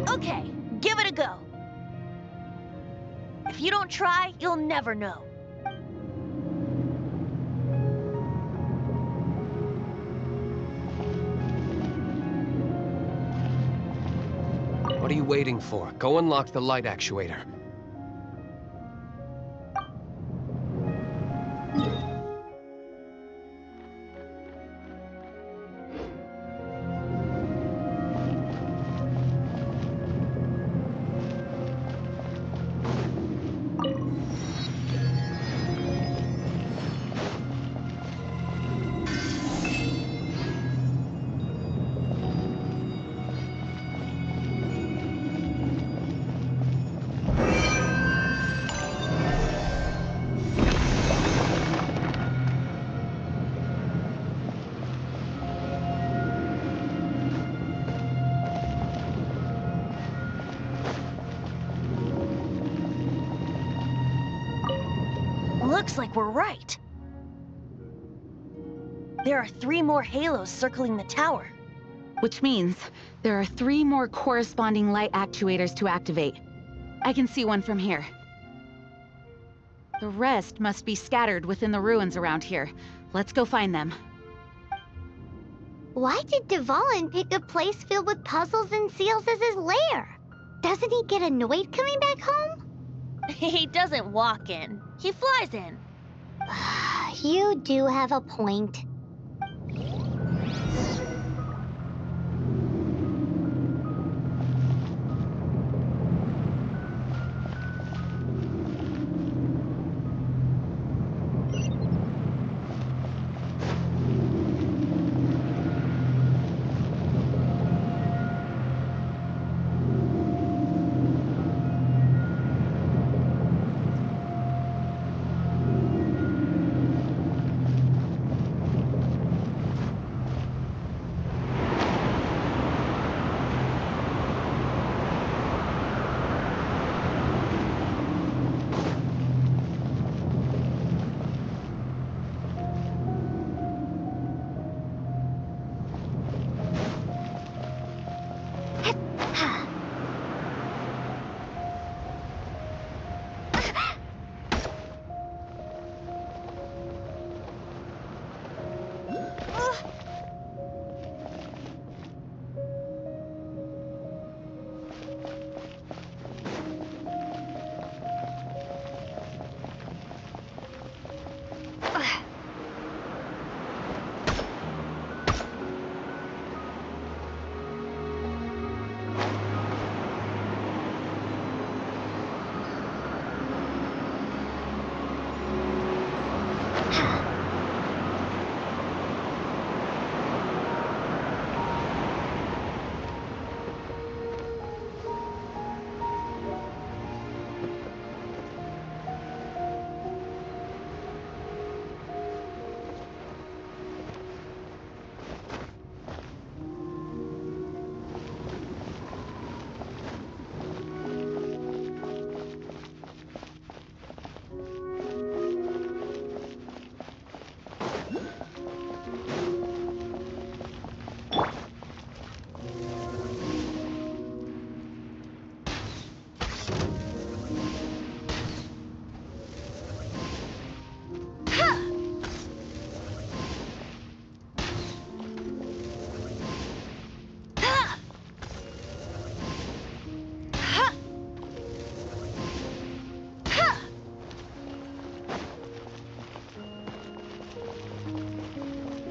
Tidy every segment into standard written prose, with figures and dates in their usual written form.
Okay, give it a go. If you don't try, you'll never know. What are you waiting for? Go unlock the light actuator. Looks like we're right. There are 3 more halos circling the tower. Which means there are 3 more corresponding light actuators to activate. I can see one from here. The rest must be scattered within the ruins around here. Let's go find them. Why did Dvalin pick a place filled with puzzles and seals as his lair? Doesn't he get annoyed coming back home? He doesn't walk in. He flies in. You do have a point.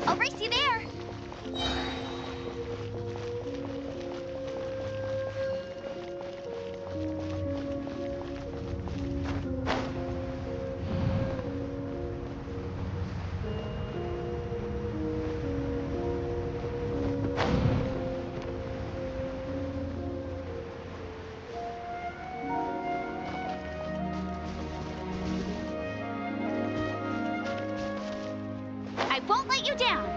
I'll race you there. I won't let you down.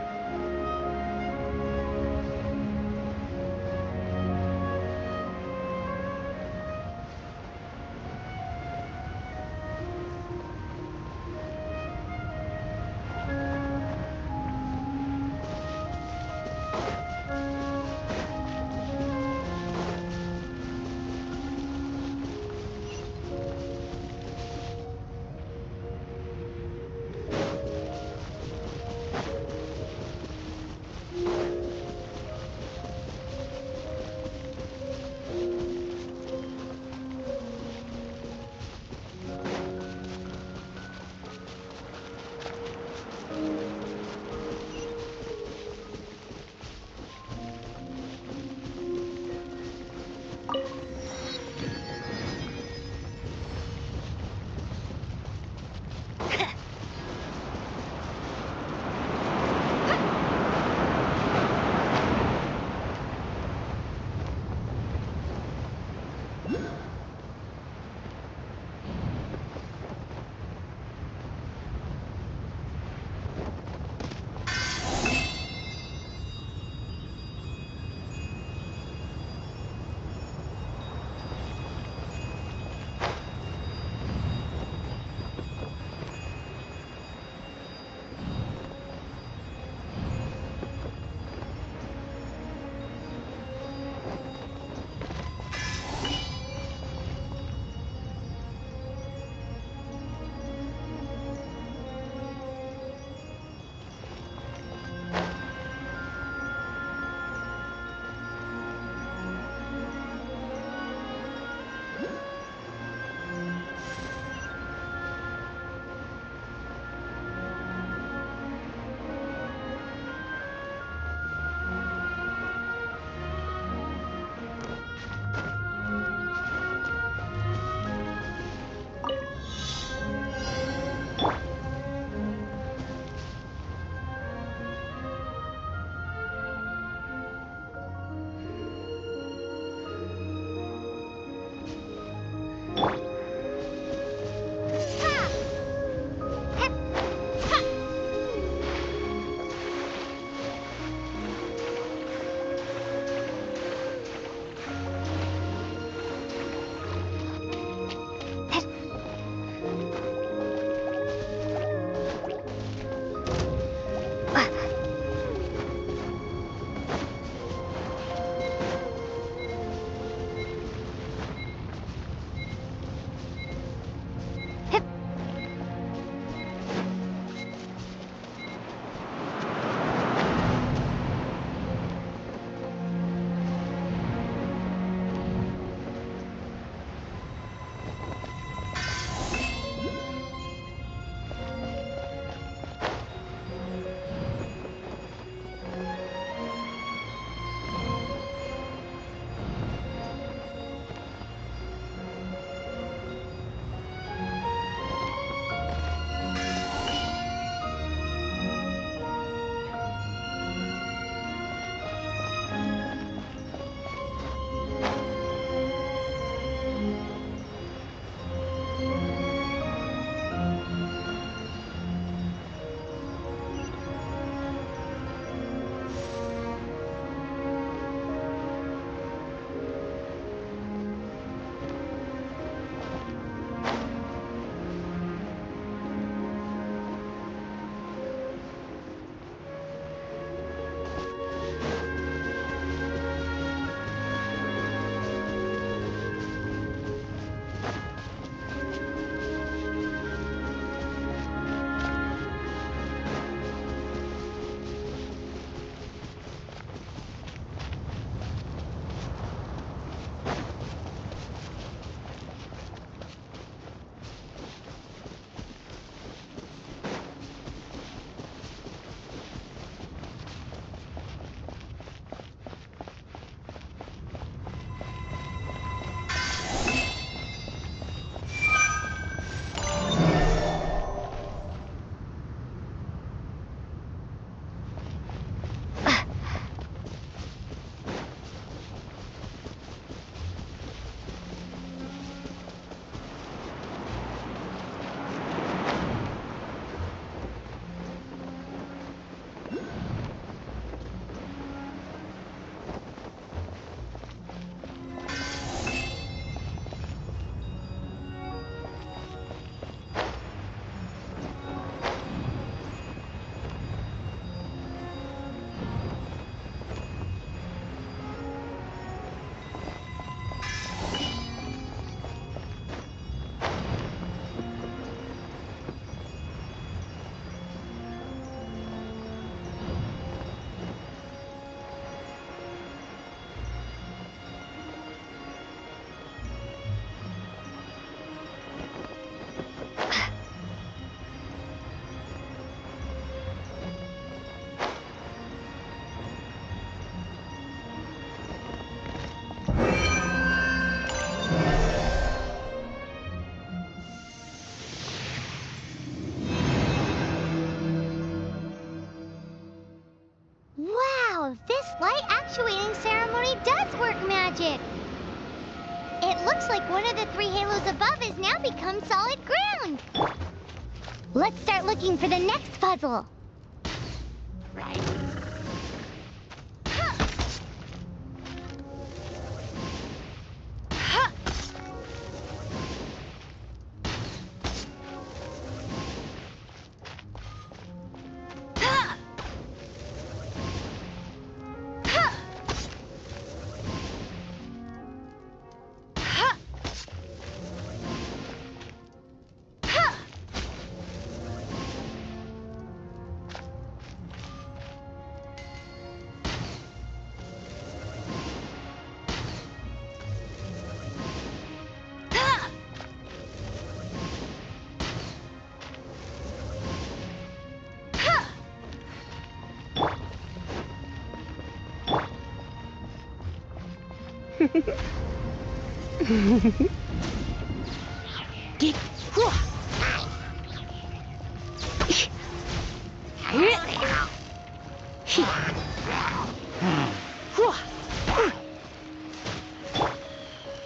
light actuating ceremony does work magic. It looks like one of the 3 halos above has now become solid ground. Let's start looking for the next puzzle.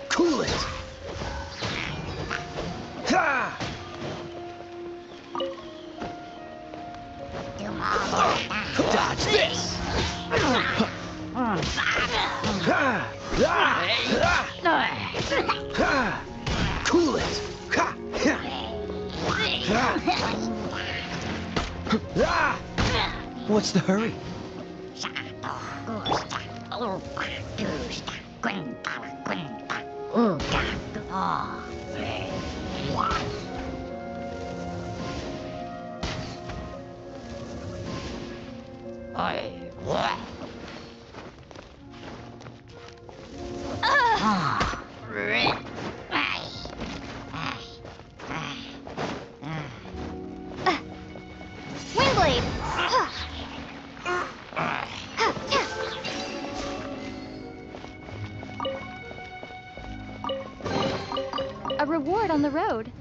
Cool it! Ha! Dodge this! Cool it! What's the hurry? Windblade! A reward on the road.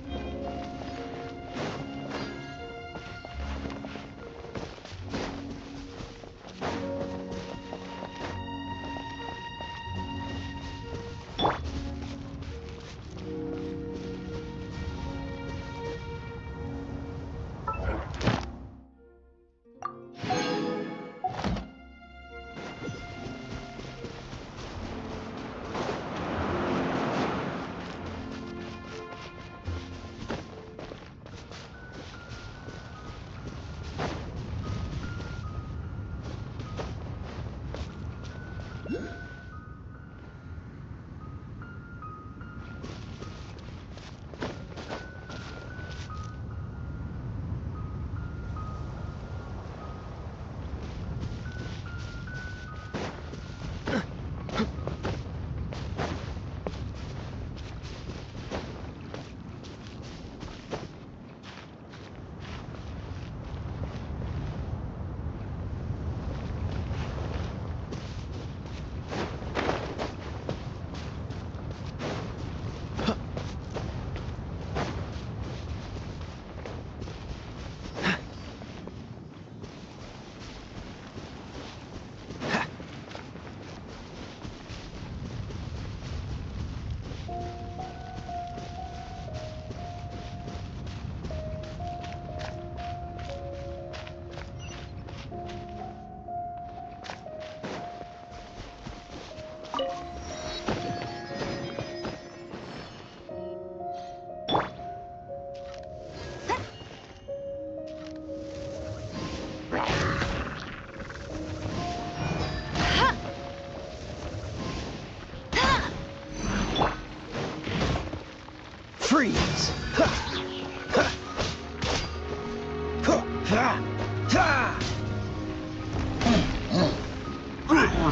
Freeze!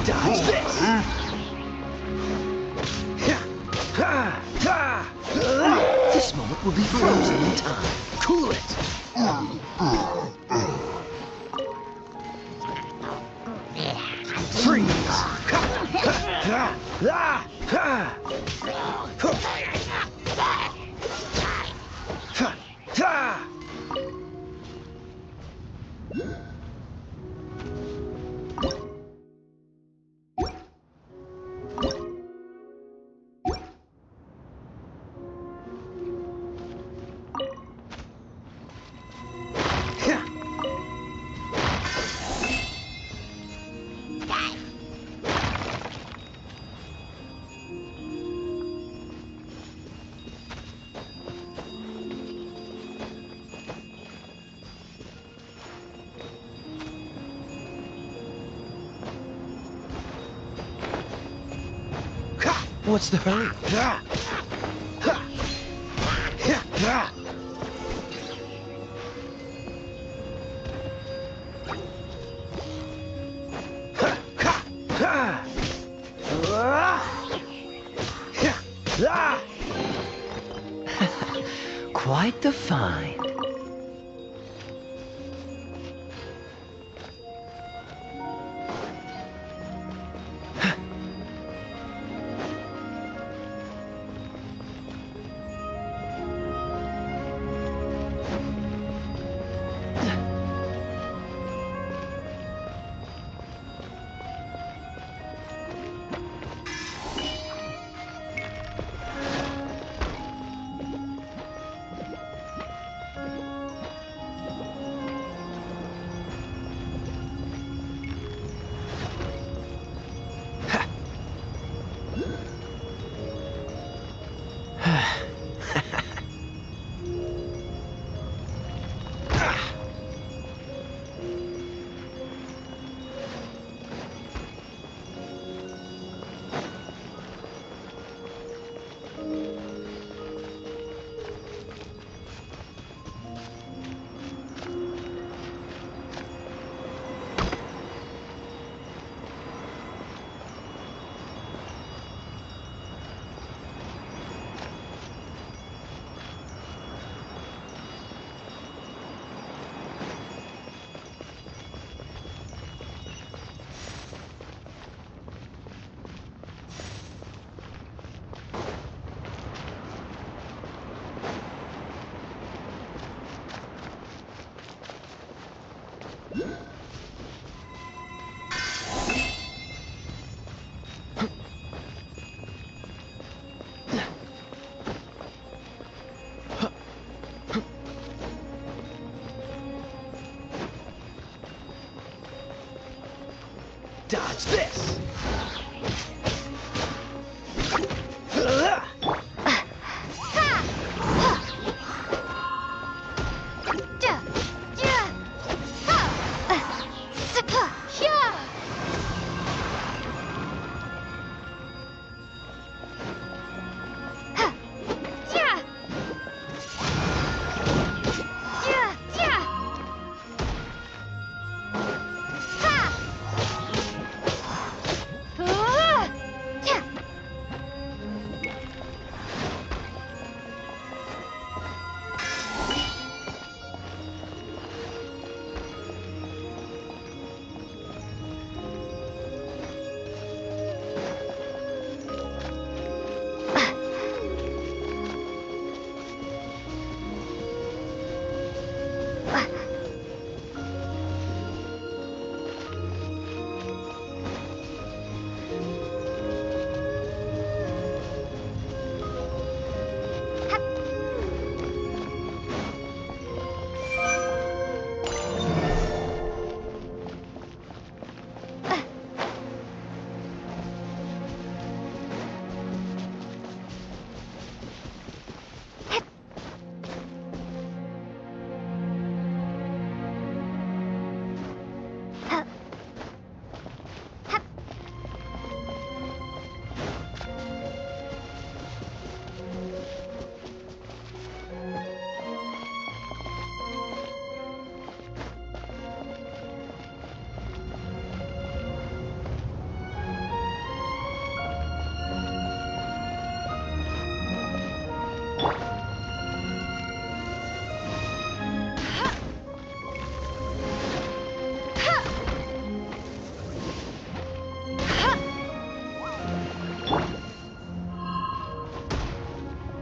Dodge this! This moment will be frozen in time. Cool it! Freeze! What's the hurry? Quite the find. Dodge this!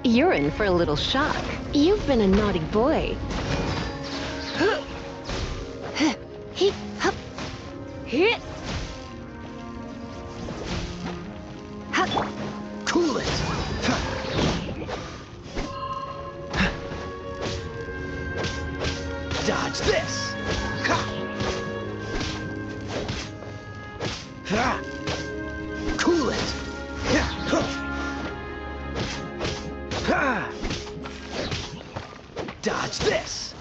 You're in for a little shock. You've been a naughty boy. Cool it! Dodge this! Cool it! Dodge this!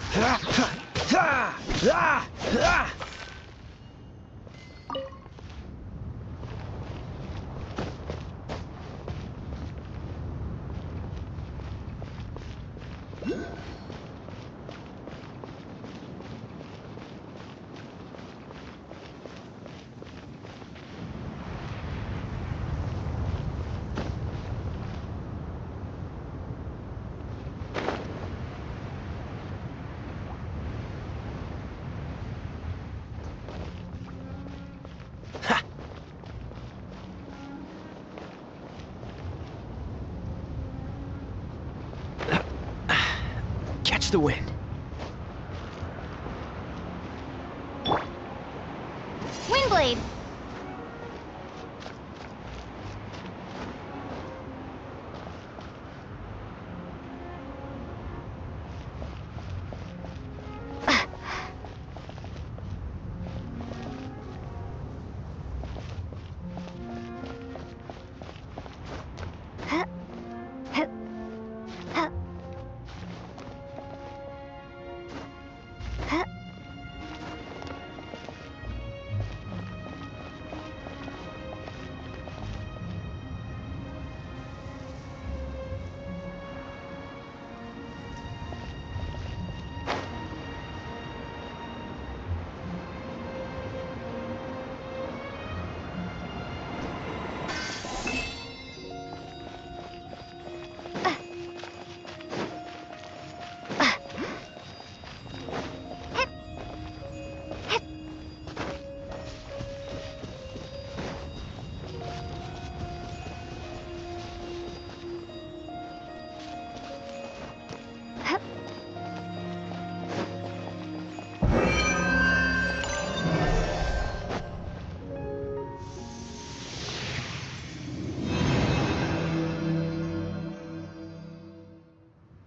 Watch the wind. Windblade!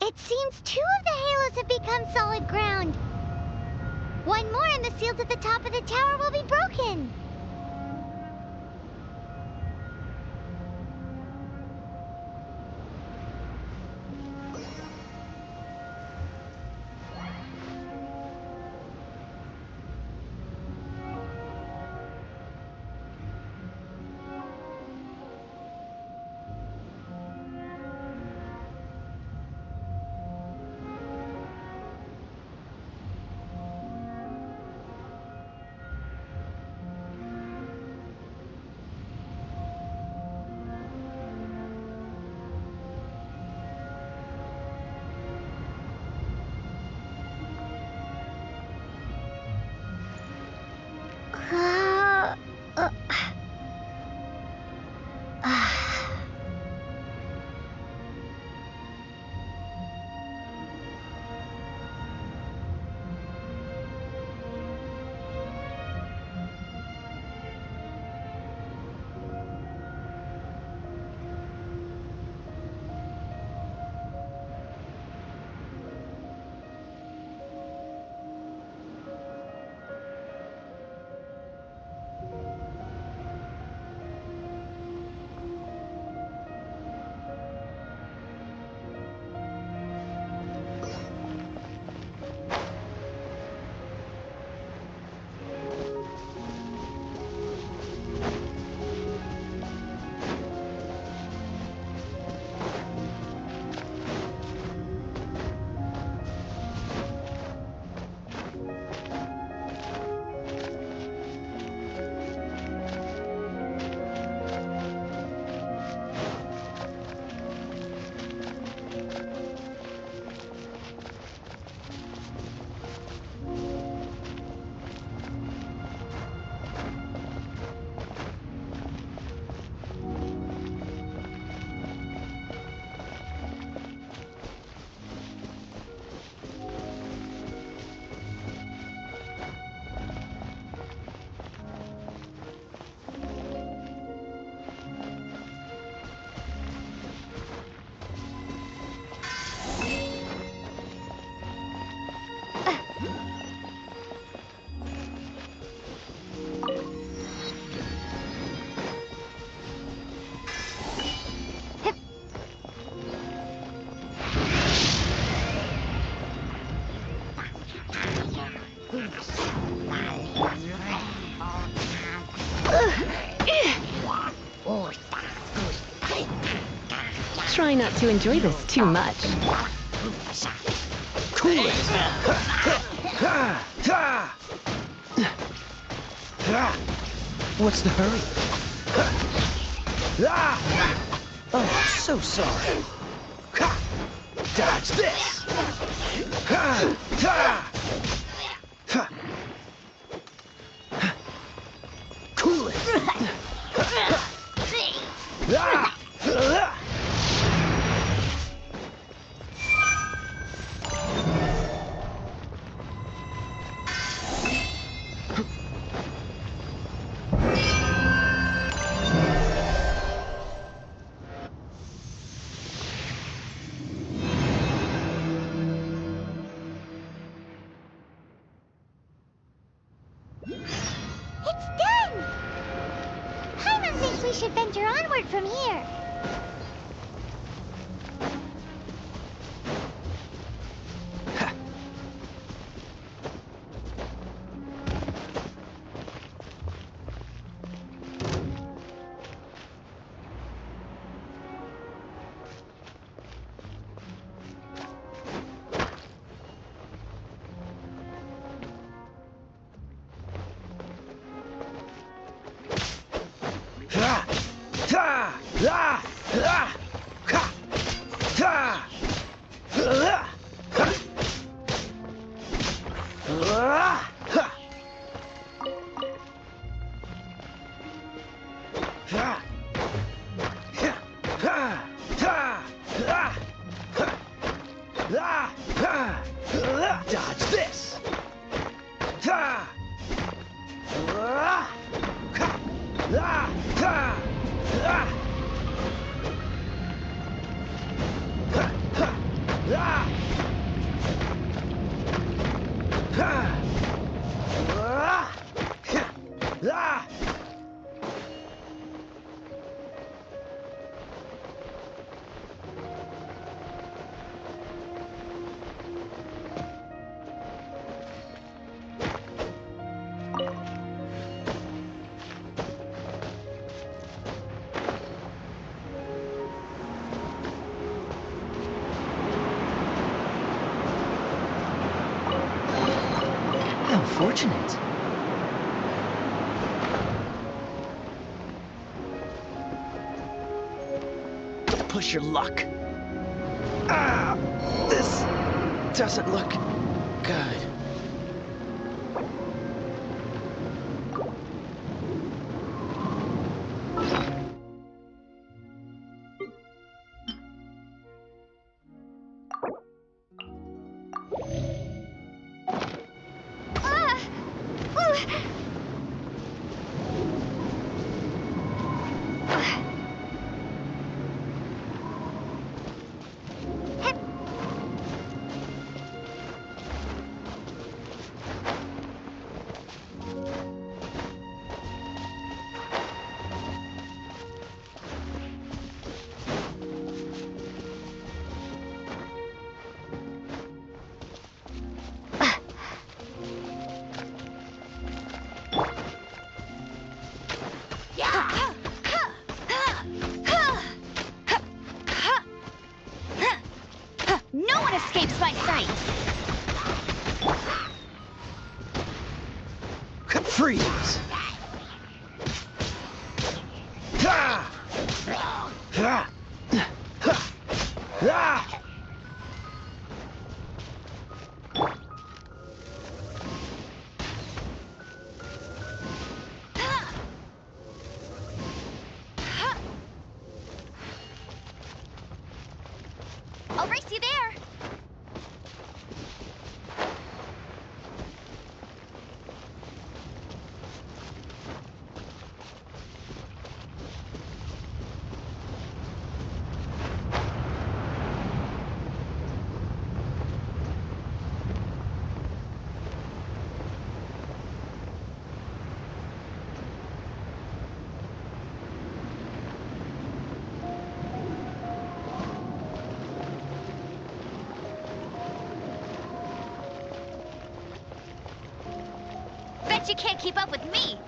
It seems 2 of the halos have become solid ground. One more and the seals at the top of the tower will be broken. Try not to enjoy this too much. Cool it! What's the hurry? Oh, so sorry. Dodge this! Cool it! we should venture onward from here. Dodge this! How fortunate. Push your luck. Ah! This doesn't look good. No one escapes my sight! Freeze! Ha! Ha! Ha! Ha! I'll race you there! Bet you can't keep up with me!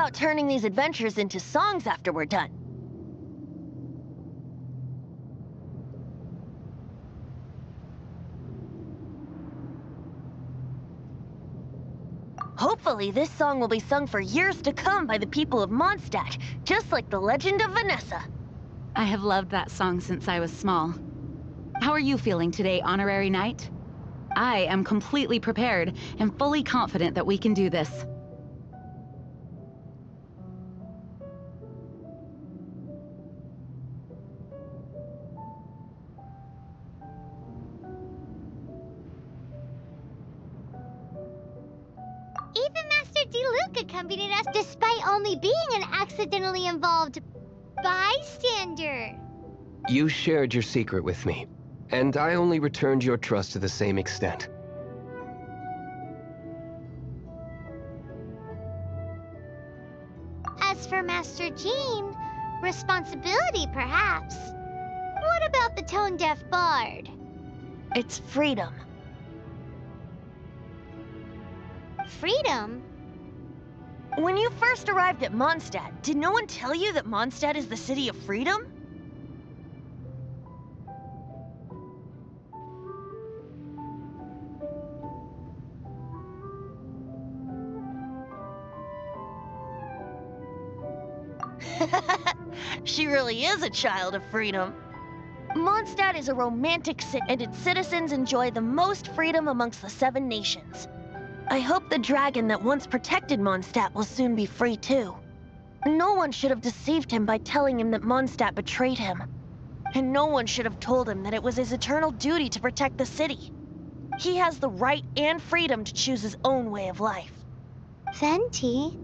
about turning these adventures into songs after we're done? Hopefully, this song will be sung for years to come by the people of Mondstadt, just like the legend of Vanessa. I have loved that song since I was small. How are you feeling today, Honorary Knight? I am completely prepared and fully confident that we can do this. Even Master Diluc accompanied us despite only being an accidentally involved bystander. You shared your secret with me, and I only returned your trust to the same extent. As for Master Jean, responsibility perhaps. What about the tone-deaf bard? It's freedom. Freedom? When you first arrived at Mondstadt, did no one tell you that Mondstadt is the city of freedom? She really is a child of freedom. Mondstadt is a romantic city, and its citizens enjoy the most freedom amongst the 7 nations. I hope the dragon that once protected Mondstadt will soon be free too. No one should have deceived him by telling him that Mondstadt betrayed him. And no one should have told him that it was his eternal duty to protect the city. He has the right and freedom to choose his own way of life. Venti?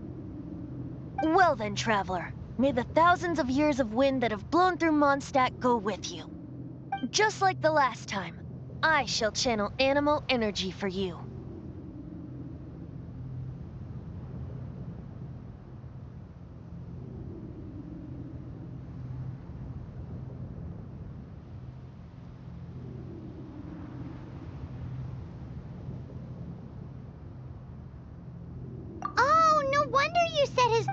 Well then, traveler, may the thousands of years of wind that have blown through Mondstadt go with you. Just like the last time, I shall channel Anemo energy for you. Oh, no wonder you said his...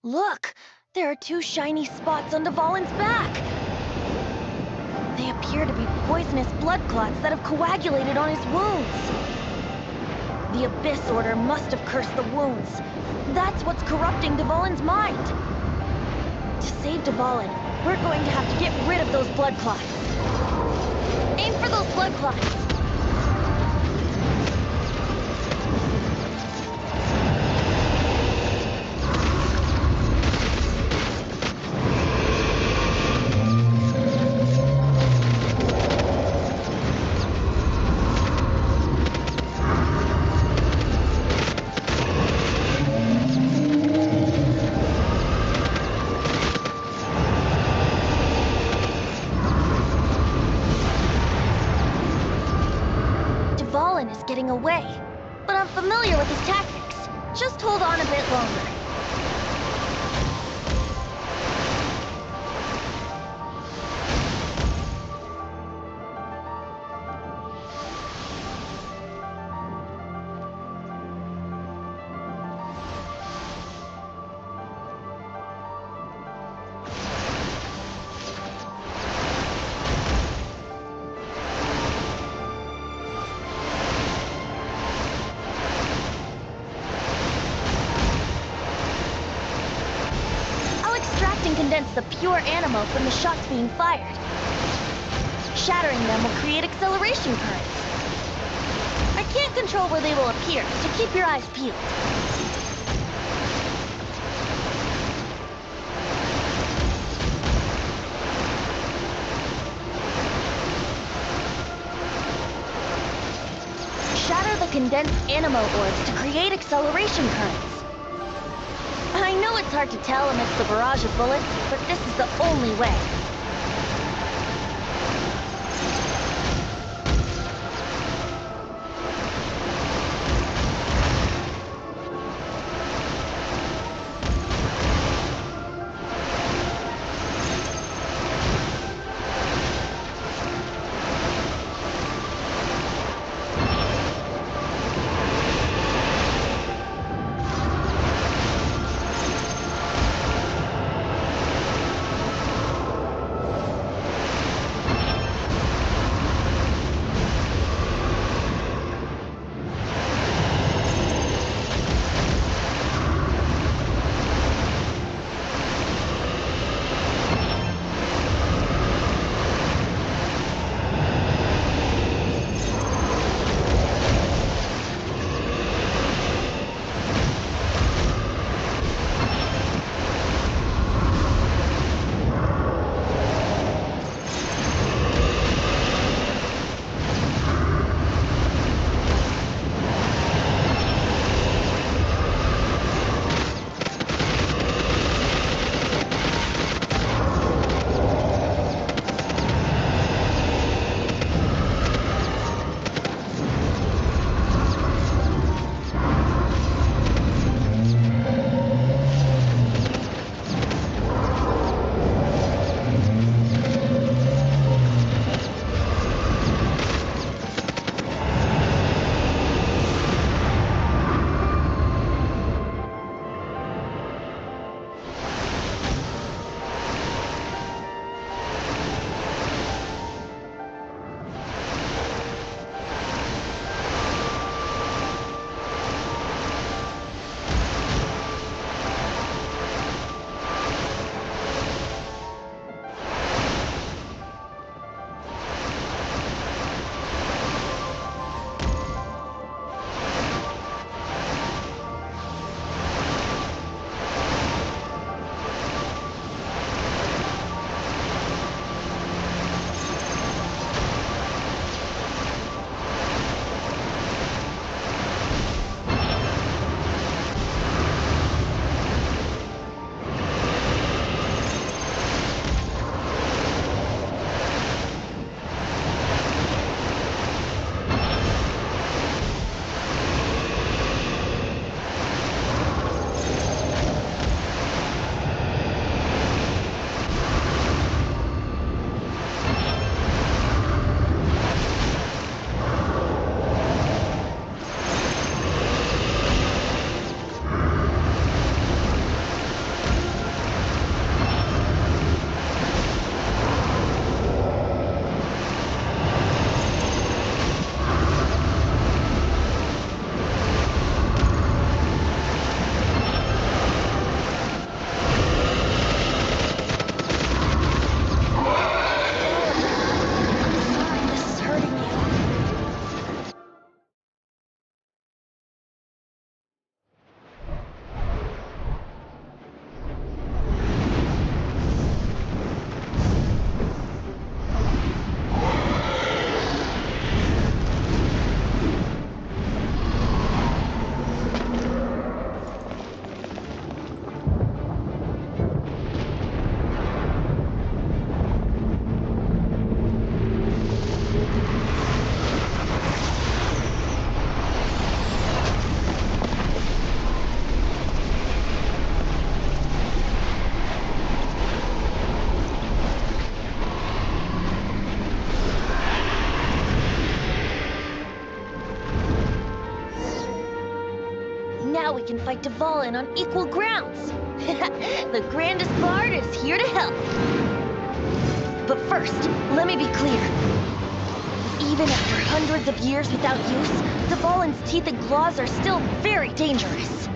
Look! There are 2 shiny spots on Dvalin's back! They appear to be poisonous blood clots that have coagulated on his wounds. The Abyss Order must have cursed the wounds. That's what's corrupting Dvalin's mind. To save Dvalin, we're going to have to get rid of those blood clots. Aim for those blood clots! Getting away, but I'm familiar with his tactics. Just hold on a bit longer. Condense the pure Anemo from the shots being fired. Shattering them will create acceleration currents. I can't control where they will appear, so keep your eyes peeled. condensed Anemo orbs to create acceleration currents. I know it's hard to tell amidst the barrage of bullets, but this is the only way. Now we can fight Dvalin on equal grounds. The grandest bard is here to help. But first, let me be clear. Even after hundreds of years without use, Dvalin's teeth and claws are still very dangerous.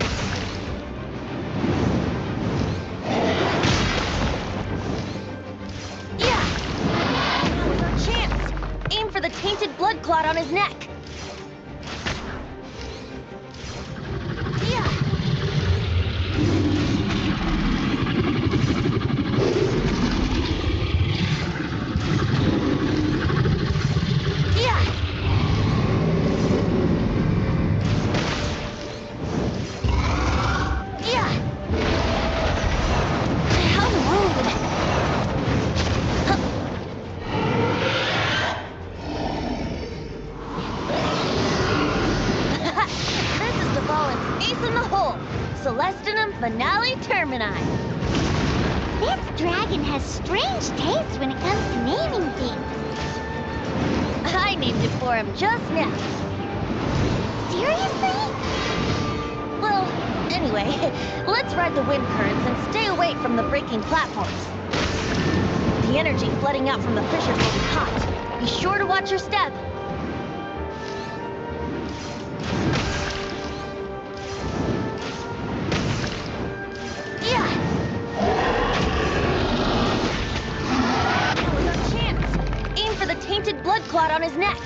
Yeah! Now is our chance! Aim for the tainted blood clot on his neck. dragon has strange taste when it comes to naming things. I named it for him just now. Seriously? Well, anyway, let's ride the wind currents and stay away from the breaking platforms. The energy flooding out from the fissures will be hot. Be sure to watch your step. Yeah! That was our chance. Aim for the tainted blood clot on his neck.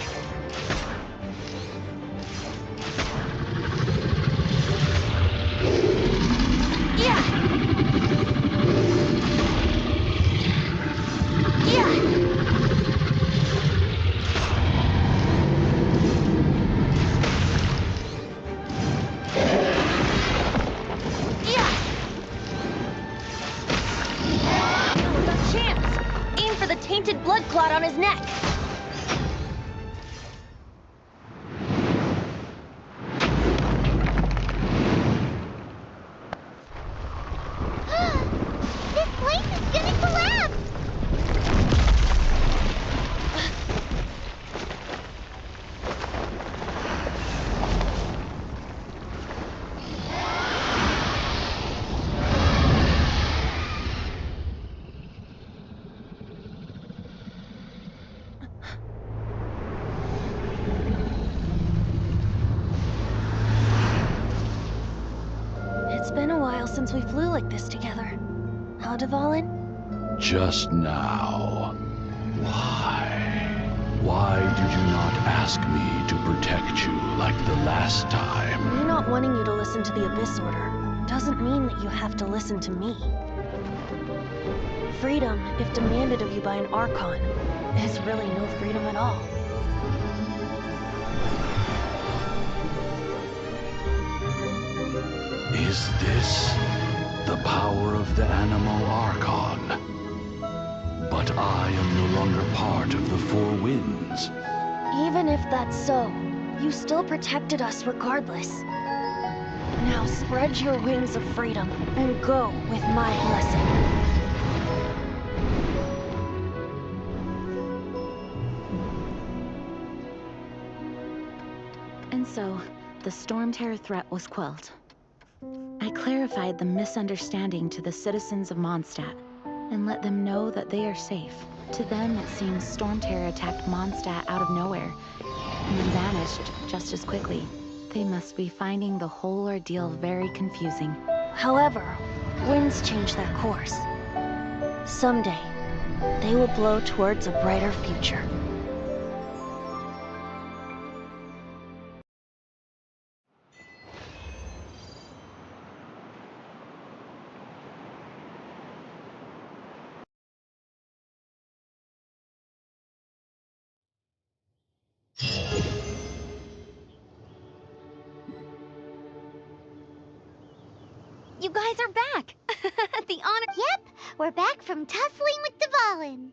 Tainted blood clot on his neck. This place is gonna collapse! It's been a while since we flew like this together. Huh, Dvalin? Just now. Why? Why did you not ask me to protect you like the last time? Me not wanting you to listen to the Abyss Order doesn't mean that you have to listen to me. Freedom, if demanded of you by an Archon, is really no freedom at all. Is this the power of the Anemo Archon? But I am no longer part of the Four Winds. Even if that's so, you still protected us regardless. Now spread your wings of freedom and go with my blessing. And so, the Storm Terror threat was quelled. I clarified the misunderstanding to the citizens of Mondstadt, and let them know that they are safe. To them, it seems Storm Terror attacked Mondstadt out of nowhere, and then vanished just as quickly. They must be finding the whole ordeal very confusing. However, winds change their course. Someday, they will blow towards a brighter future. You guys are back! The honor— Yep, we're back from tussling with Dvalin.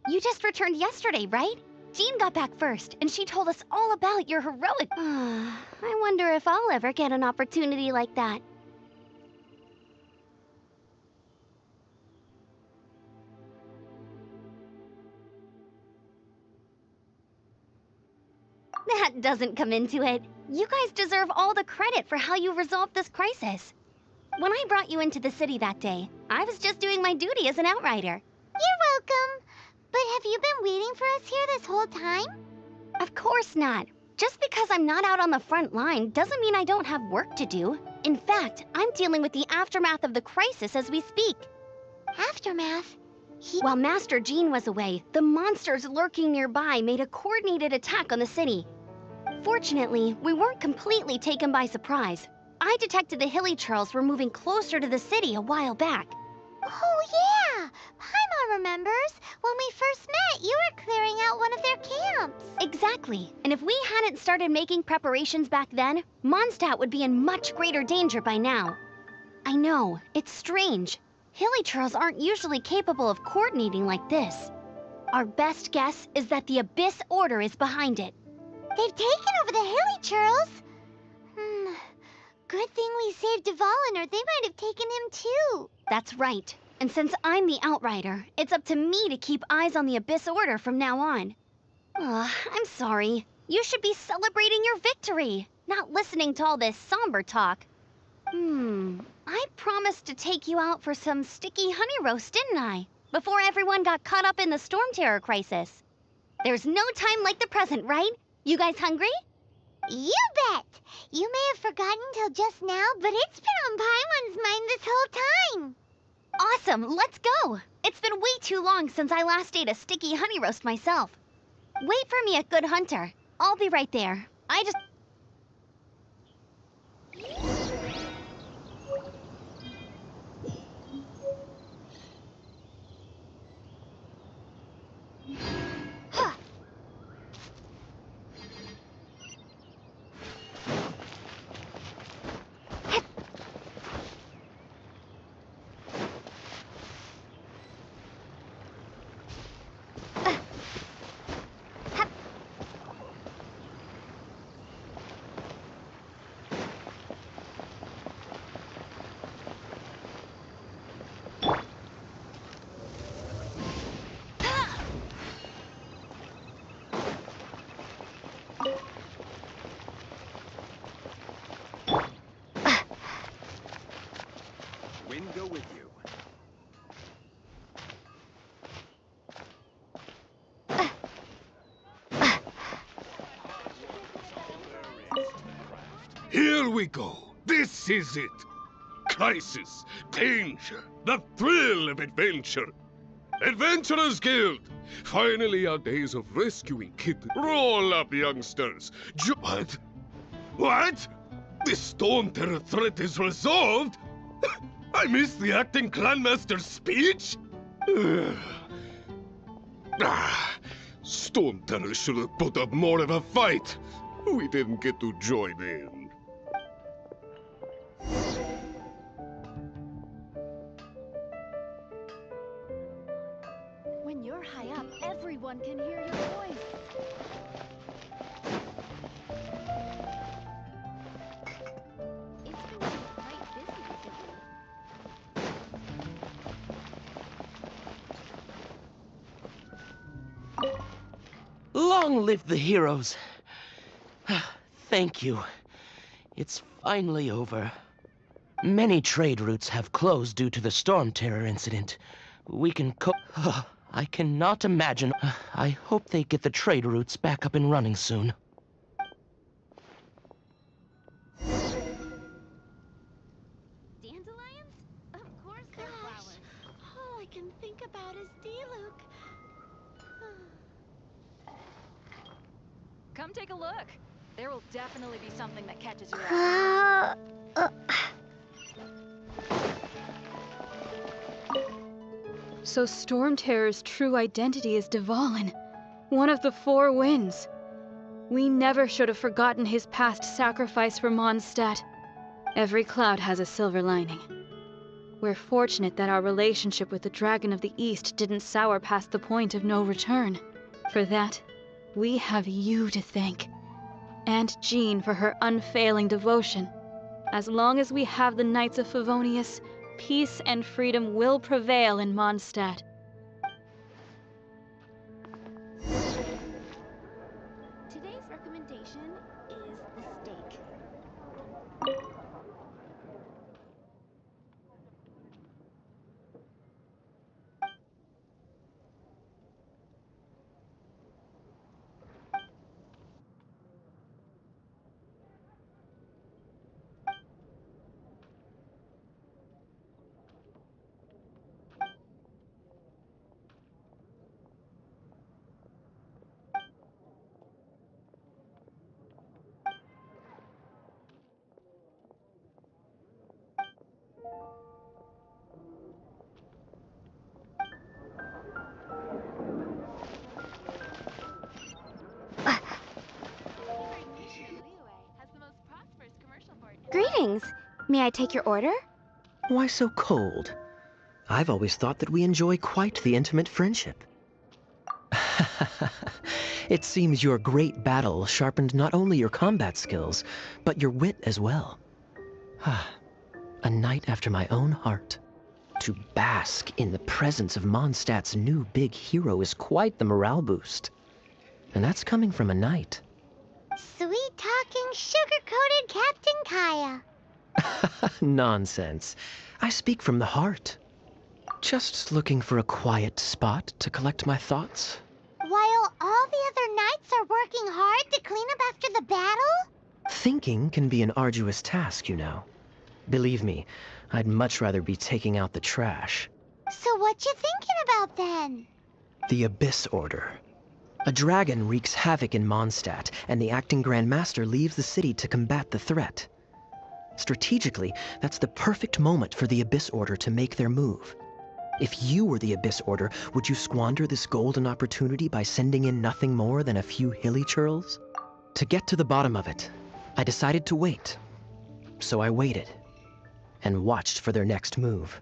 You just returned yesterday, right? Jean got back first, and she told us all about your heroic— I wonder if I'll ever get an opportunity like that. That doesn't come into it. You guys deserve all the credit for how you resolved this crisis. When I brought you into the city that day, I was just doing my duty as an outrider. You're welcome. But have you been waiting for us here this whole time? Of course not. Just because I'm not out on the front line doesn't mean I don't have work to do. In fact, I'm dealing with the aftermath of the crisis as we speak. Aftermath? While Master Jean was away, the monsters lurking nearby made a coordinated attack on the city. Fortunately, we weren't completely taken by surprise. I detected the Hilly Charles were moving closer to the city a while back. Oh yeah! Paimon remembers. When we first met, you were clearing out one of their camps. Exactly. And if we hadn't started making preparations back then, Mondstadt would be in much greater danger by now. I know, it's strange. Hilly Charles aren't usually capable of coordinating like this. Our best guess is that the Abyss Order is behind it. They've taken over the Hilly Charles. Good thing we saved Dvalin, or they might have taken him too. That's right. And since I'm the Outrider, it's up to me to keep eyes on the Abyss Order from now on. I'm sorry. You should be celebrating your victory, not listening to all this somber talk. I promised to take you out for some sticky honey roast, didn't I? Before everyone got caught up in the storm terror crisis. There's no time like the present, right? You guys hungry? You bet! You may have forgotten till just now, but it's been on Paimon's mind this whole time. Awesome, let's go! It's been way too long since I last ate a sticky honey roast myself. Wait for me at Good Hunter. I'll be right there. Wind go with you. Here we go. This is it. Crisis, danger, the thrill of adventure. Adventurers Guild. Finally, our days of rescuing Kid. Roll up, youngsters. What? What? The storm terror threat is resolved? I missed the acting clanmaster's speech? Storm terror should have put up more of a fight. We didn't get to join in. When you're high up, everyone can hear your voice. It's been quite busy recently. Long live the heroes. Thank you. It's finally over. Many trade routes have closed due to the storm terror incident. We can I cannot imagine. I hope they get the trade routes back up and running soon. Dandelions? Of course they're flowers. All I can think about is D-Luke. Come take a look. There will definitely be something that catches your eye. So Storm Terror's true identity is Dvalin, one of the four winds. We never should have forgotten his past sacrifice for Mondstadt. Every cloud has a silver lining. We're fortunate that our relationship with the Dragon of the East didn't sour past the point of no return. For that, we have you to thank. And Jean for her unfailing devotion. As long as we have the Knights of Favonius, peace and freedom will prevail in Mondstadt. Today's recommendation is the steak. Greetings. May I take your order? Why so cold? I've always thought that we enjoy quite the intimate friendship. It seems your great battle sharpened not only your combat skills, but your wit as well. A knight after my own heart. To bask in the presence of Mondstadt's new big hero is quite the morale boost. And that's coming from a knight. Sweet-talking, sugar-coated Captain Kaya. Nonsense. I speak from the heart. Just looking for a quiet spot to collect my thoughts. While all the other knights are working hard to clean up after the battle? Thinking can be an arduous task, you know. Believe me, I'd much rather be taking out the trash. So what you thinking about then? The Abyss Order. A dragon wreaks havoc in Mondstadt, and the acting Grand Master leaves the city to combat the threat. Strategically, that's the perfect moment for the Abyss Order to make their move. If you were the Abyss Order, would you squander this golden opportunity by sending in nothing more than a few hilly churls? To get to the bottom of it, I decided to wait. So I waited, and watched for their next move.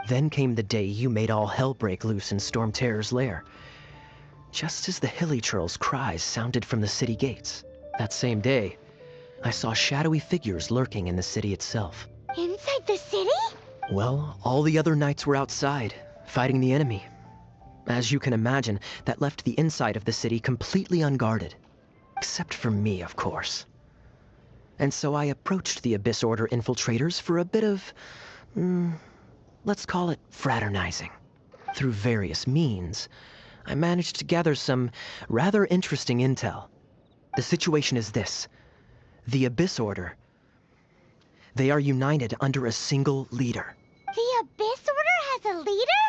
Then came the day you made all hell break loose in Storm Terror's lair. Just as the hilly churls' cries sounded from the city gates. That same day, I saw shadowy figures lurking in the city itself. Inside the city? Well, all the other knights were outside, fighting the enemy. As you can imagine, that left the inside of the city completely unguarded. Except for me, of course. And so I approached the Abyss Order infiltrators for a bit of, let's call it fraternizing. Through various means, I managed to gather some rather interesting intel. The situation is this. The Abyss Order, they are united under a single leader. The Abyss Order has a leader?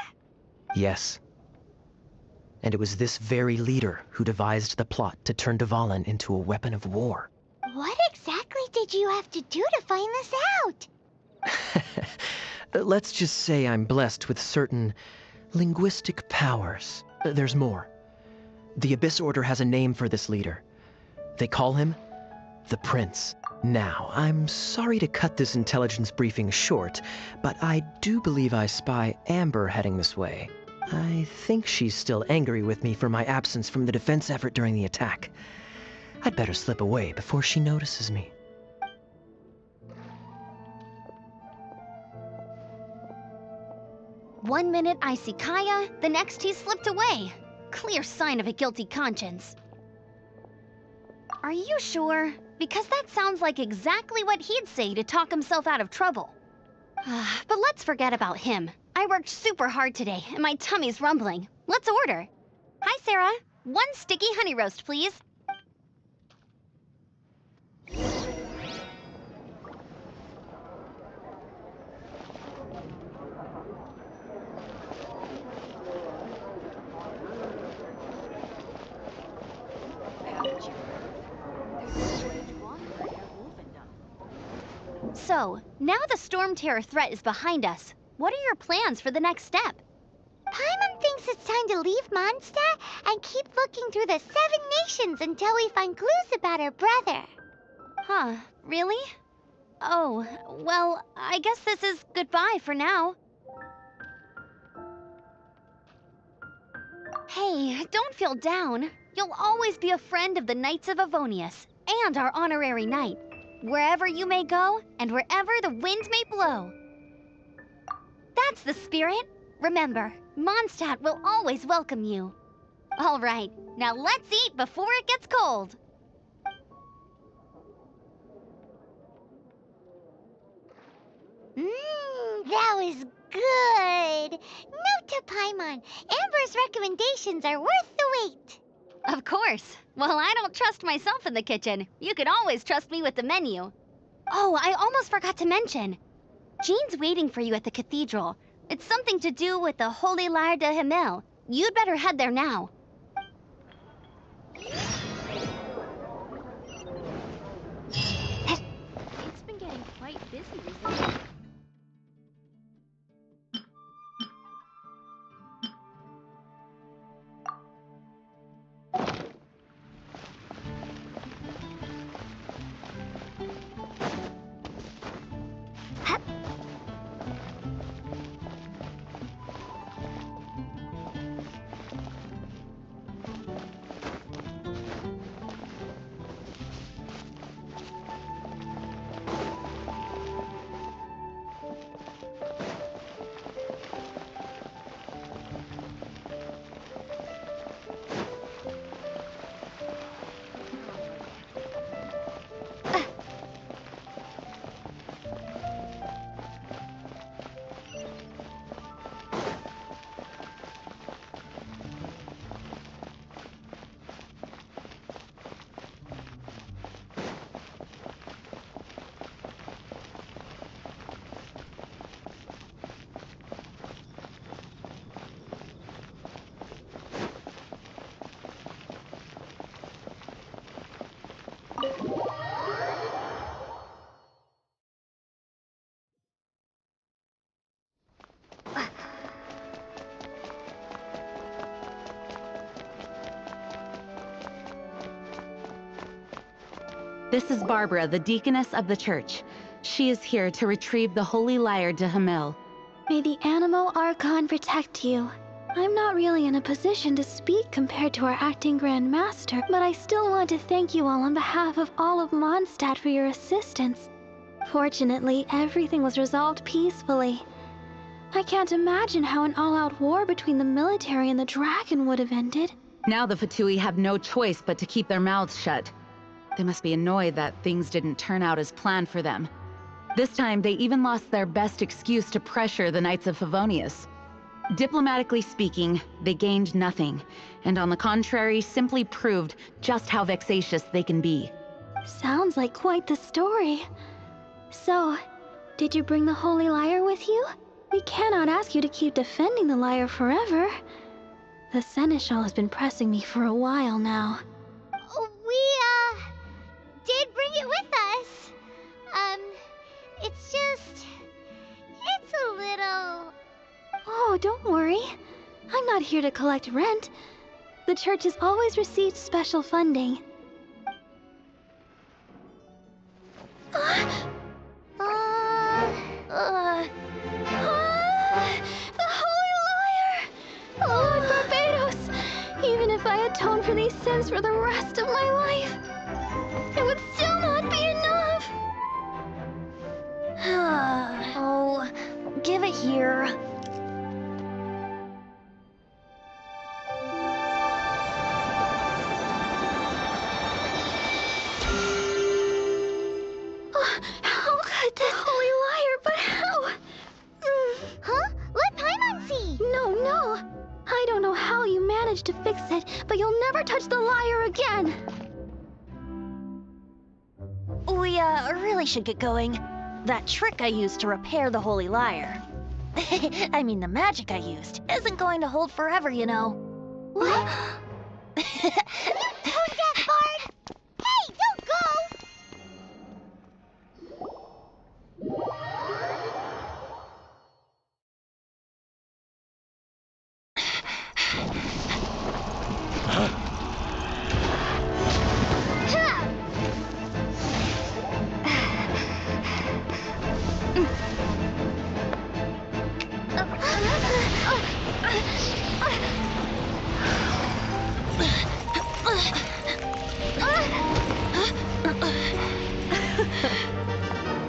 Yes. And it was this very leader who devised the plot to turn Dvalin into a weapon of war. What exactly did you have to do to find this out? Let's just say I'm blessed with certain linguistic powers. There's more. The Abyss Order has a name for this leader. They call him the Prince. Now, I'm sorry to cut this intelligence briefing short, but I do believe I spy Amber heading this way. I think she's still angry with me for my absence from the defense effort during the attack. I'd better slip away before she notices me. One minute I see Kaya, the next he slipped away. Clear sign of a guilty conscience. Are you sure? Because that sounds like exactly what he'd say to talk himself out of trouble. But let's forget about him. I worked super hard today, and my tummy's rumbling. Let's order. Hi, Sarah. 1 sticky honey roast, please. So, now the Storm Terror threat is behind us. What are your plans for the next step? Paimon thinks it's time to leave Mondstadt and keep looking through the 7 nations until we find clues about her brother. Huh, really? Oh, well, I guess this is goodbye for now. Hey, don't feel down. You'll always be a friend of the Knights of Avonius, and our honorary knight. Wherever you may go, and wherever the wind may blow. That's the spirit. Remember, Mondstadt will always welcome you. All right, now let's eat before it gets cold. That was good. Note to Paimon, Amber's recommendations are worth the wait. Of course. Well, I don't trust myself in the kitchen. You can always trust me with the menu. Oh, I almost forgot to mention. Jean's waiting for you at the cathedral. It's something to do with the Holy Lyre de Himmel. You'd better head there now. It's been getting quite busy recently. This is Barbara, the deaconess of the church. She is here to retrieve the holy lyre to Hamil. May the Anemo Archon protect you. I'm not really in a position to speak compared to our acting Grand Master, but I still want to thank you all on behalf of all of Mondstadt for your assistance. Fortunately, everything was resolved peacefully. I can't imagine how an all-out war between the military and the dragon would have ended. Now the Fatui have no choice but to keep their mouths shut. They must be annoyed that things didn't turn out as planned for them. This time, they even lost their best excuse to pressure the Knights of Favonius. Diplomatically speaking, they gained nothing, and on the contrary, simply proved just how vexatious they can be. Sounds like quite the story. So, did you bring the holy lyre with you? We cannot ask you to keep defending the lyre forever. The Seneschal has been pressing me for a while now. We, did bring it with us. It's a little... Oh, don't worry. I'm not here to collect rent. The church has always received special funding. The Holy Lyre! Lord Barbados! Even if I atone for these sins for the rest of my life, it would still not be enough! Oh, give it here. How could the Holy Lyre, but how? Huh? Let Paimon see! No. I don't know how you managed to fix it, but you'll never touch the lyre again! We, really should get going. That trick I used to repair the Holy Lyre. I mean, the magic I used isn't going to hold forever, you know. What? Tone deaf, Bard! Hey, don't go!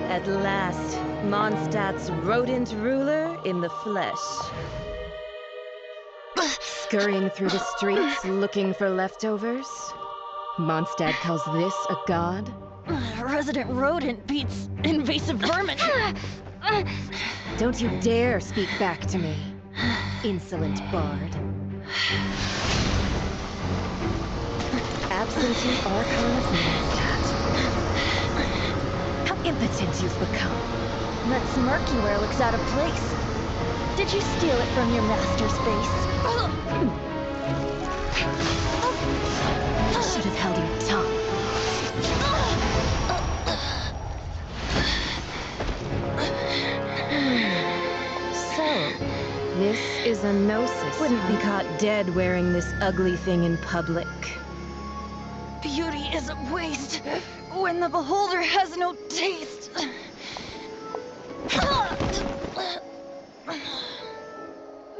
At last, Mondstadt's rodent ruler in the flesh. Scurrying through the streets looking for leftovers? Mondstadt calls this a god? Resident rodent beats invasive vermin. Don't you dare speak back to me, insolent bard. Absentee Archon of Mondstadt. How impotent you've become. That smirky wear looks out of place. Did you steal it from your master's face? You should have held your tongue. So, this is a gnosis. Wouldn't be caught dead wearing this ugly thing in public. Beauty is a waste when the beholder has no taste.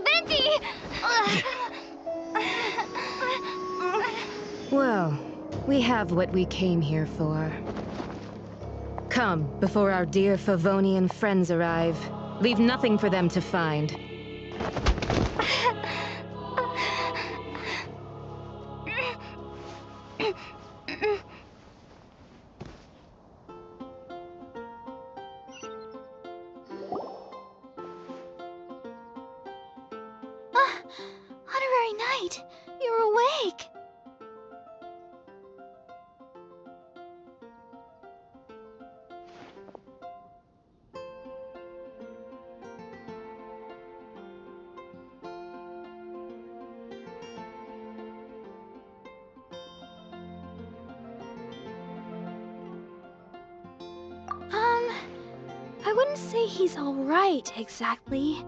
Venti! Well, we have what we came here for. Come, before our dear Favonian friends arrive. Leave nothing for them to find. Honorary Knight, you're awake! I wouldn't say he's all right, exactly.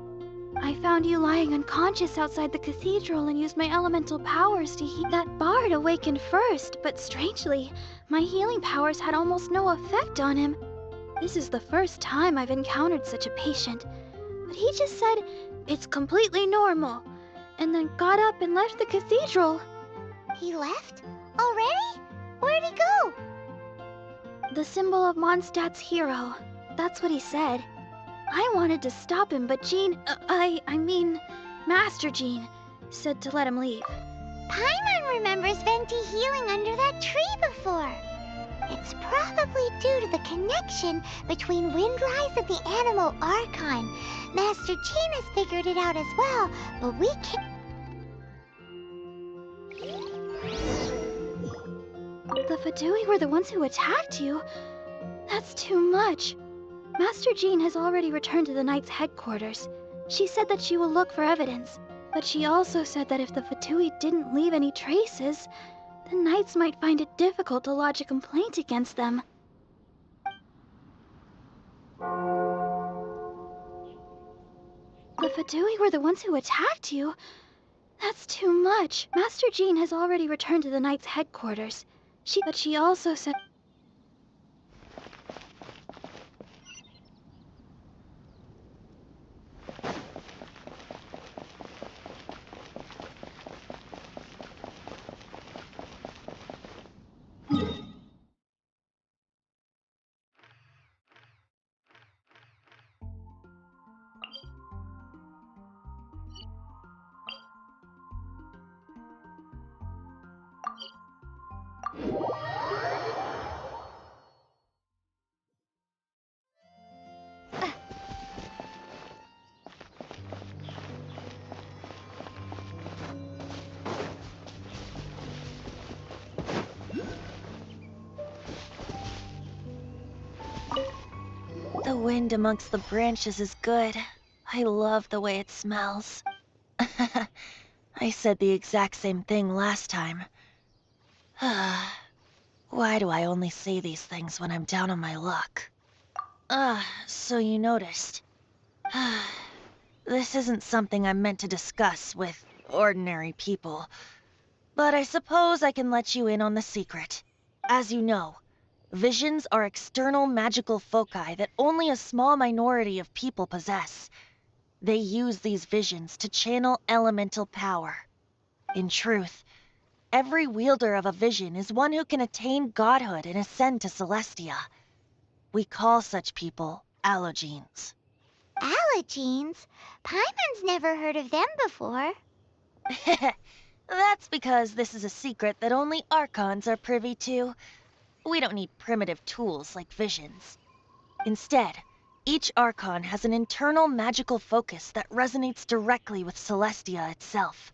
I found you lying unconscious outside the cathedral and used my elemental powers to heal. That bard awakened first, but strangely, my healing powers had almost no effect on him. This is the first time I've encountered such a patient, but he just said, "It's completely normal," and then got up and left the cathedral. He left? Already? Where'd he go? The symbol of Mondstadt's hero. That's what he said. I wanted to stop him, but Jean, I mean, Master Jean, said to let him leave. Paimon remembers Venti healing under that tree before. It's probably due to the connection between Windrise and the Anemo Archon. Master Jean has figured it out as well, but we can't... The Fatui were the ones who attacked you? That's too much. Master Jean has already returned to the Knight's headquarters. She said that she will look for evidence, but she also said that if the Fatui didn't leave any traces, the Knights might find it difficult to lodge a complaint against them. The Fatui were the ones who attacked you? That's too much. Master Jean has already returned to the Knight's headquarters. But she also said... The wind amongst the branches is good. I love the way it smells. I said the exact same thing last time. Why do I only say these things when I'm down on my luck? So you noticed. This isn't something I'm meant to discuss with ordinary people. But I suppose I can let you in on the secret. As you know, visions are external magical foci that only a small minority of people possess. They use these visions to channel elemental power. In truth, every wielder of a vision is one who can attain godhood and ascend to Celestia. We call such people allogenes. Allogenes? Paimon's never heard of them before. That's because this is a secret that only Archons are privy to. We don't need primitive tools like visions. Instead, each Archon has an internal magical focus that resonates directly with Celestia itself,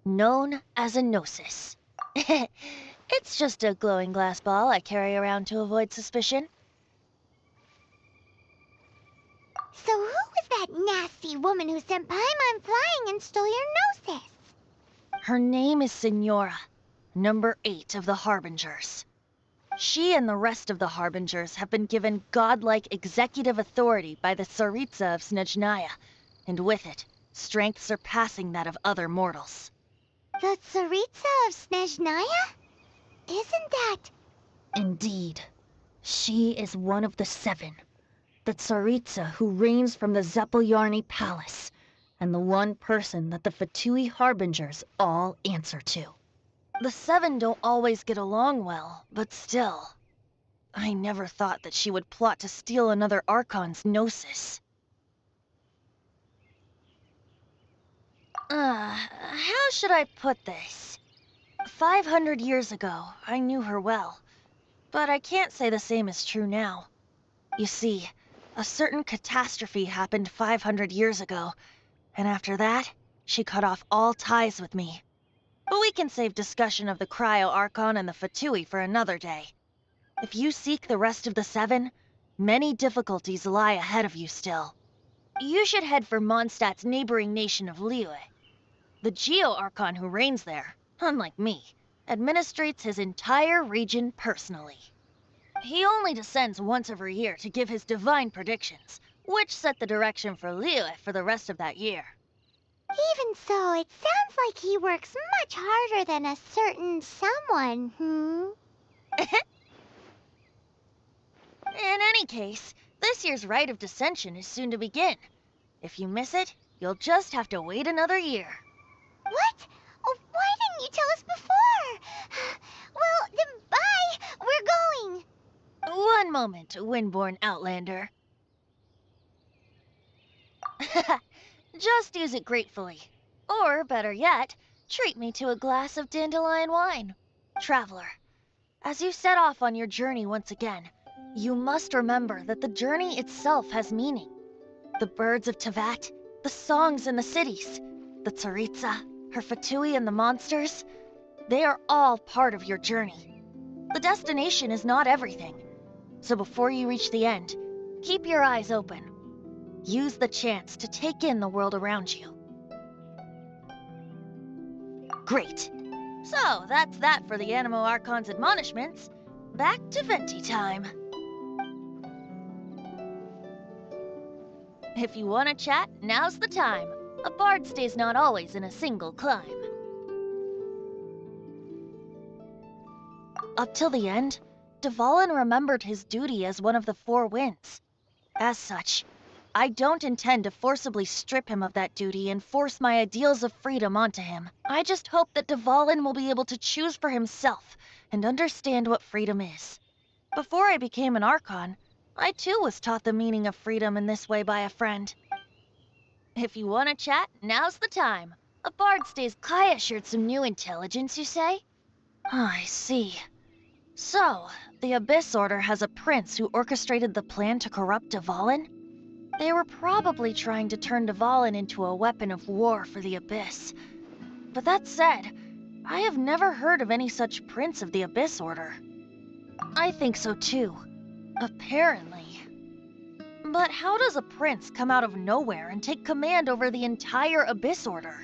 known as a gnosis. It's just a glowing glass ball I carry around to avoid suspicion. So who was that nasty woman who sent Paimon flying and stole your gnosis? Her name is Signora, number 8 of the Harbingers. She and the rest of the Harbingers have been given godlike executive authority by the Tsaritsa of Snezhnaya, and with it, strength surpassing that of other mortals. The Tsaritsa of Snezhnaya? Isn't that... Indeed. She is one of the 7. The Tsaritsa who reigns from the Zepelyarny Palace, and the one person that the Fatui Harbingers all answer to. The 7 don't always get along well, but still. I never thought that she would plot to steal another Archon's gnosis. How should I put this? 500 years ago, I knew her well. But I can't say the same is true now. You see, a certain catastrophe happened 500 years ago, and after that, she cut off all ties with me. But we can save discussion of the Cryo Archon and the Fatui for another day. If you seek the rest of the 7, many difficulties lie ahead of you still. You should head for Mondstadt's neighboring nation of Liyue. The Geo-Archon who reigns there, unlike me, administrates his entire region personally. He only descends once every year to give his divine predictions, which set the direction for Liyue for the rest of that year. Even so, it sounds like he works much harder than a certain someone, In any case, this year's Rite of Descension is soon to begin. If you miss it, you'll just have to wait another year. What? Oh, why didn't you tell us before? Well, then bye! We're going! One moment, Windborn Outlander. Just use it gratefully. Or, better yet, treat me to a glass of dandelion wine. Traveler, as you set off on your journey once again, you must remember that the journey itself has meaning. The birds of Teyvat, the songs in the cities, the Tsaritsa, her Fatui and the monsters, they are all part of your journey. The destination is not everything. So before you reach the end, keep your eyes open. Use the chance to take in the world around you. Great. So, that's that for the Anemo Archon's admonishments. Back to Venti time. If you want to chat, now's the time. A bard stays not always in a single climb. Up till the end, Dvalin remembered his duty as one of the Four Winds. As such, I don't intend to forcibly strip him of that duty and force my ideals of freedom onto him. I just hope that Dvalin will be able to choose for himself and understand what freedom is. Before I became an Archon, I too was taught the meaning of freedom in this way by a friend. If you want to chat, now's the time. A bard stays. Kaya shared some new intelligence, you say? Oh, I see. So, the Abyss Order has a prince who orchestrated the plan to corrupt Dvalin? They were probably trying to turn Dvalin into a weapon of war for the Abyss. But that said, I have never heard of any such prince of the Abyss Order. I think so too. Apparently. But how does a prince come out of nowhere and take command over the entire Abyss Order?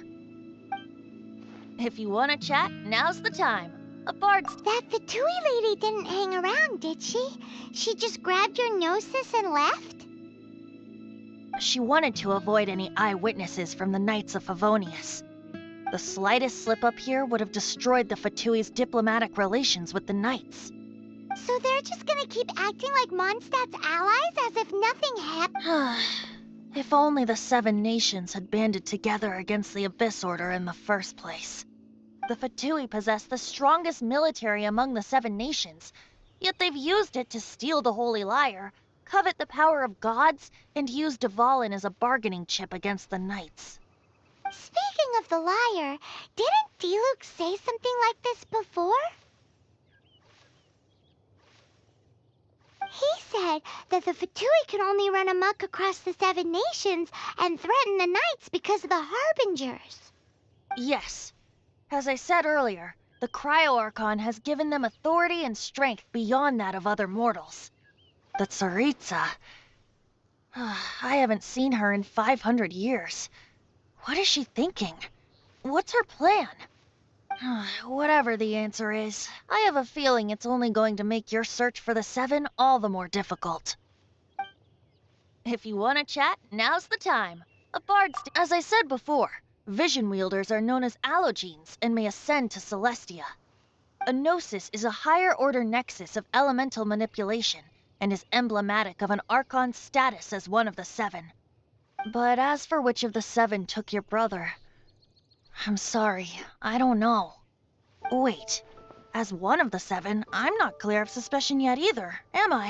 If you want to chat, now's the time. A bard's... That Fatui lady didn't hang around, did she? She just grabbed your gnosis and left? She wanted to avoid any eyewitnesses from the Knights of Favonius. The slightest slip-up here would have destroyed the Fatui's diplomatic relations with the Knights. So they're just gonna keep acting like Mondstadt's allies as if nothing happened? If only the Seven Nations had banded together against the Abyss Order in the first place. The Fatui possess the strongest military among the Seven Nations, yet they've used it to steal the Holy Lyre, covet the power of gods, and use Dvalin as a bargaining chip against the Knights. Speaking of the lyre, didn't Diluc say something like this before? He said that the Fatui could only run amok across the Seven Nations and threaten the Knights because of the Harbingers. Yes. As I said earlier, the Cryo Archon has given them authority and strength beyond that of other mortals. The Tsaritsa... I haven't seen her in 500 years. What is she thinking? What's her plan? Whatever the answer is, I have a feeling it's only going to make your search for the Seven all the more difficult. If you want to chat, now's the time. A bard's... As I said before, vision wielders are known as allogenes and may ascend to Celestia. A gnosis is a higher-order nexus of elemental manipulation and is emblematic of an Archon's status as one of the Seven. But as for which of the Seven took your brother... I'm sorry, I don't know. Wait, as one of the Seven, I'm not clear of suspicion yet either, am I?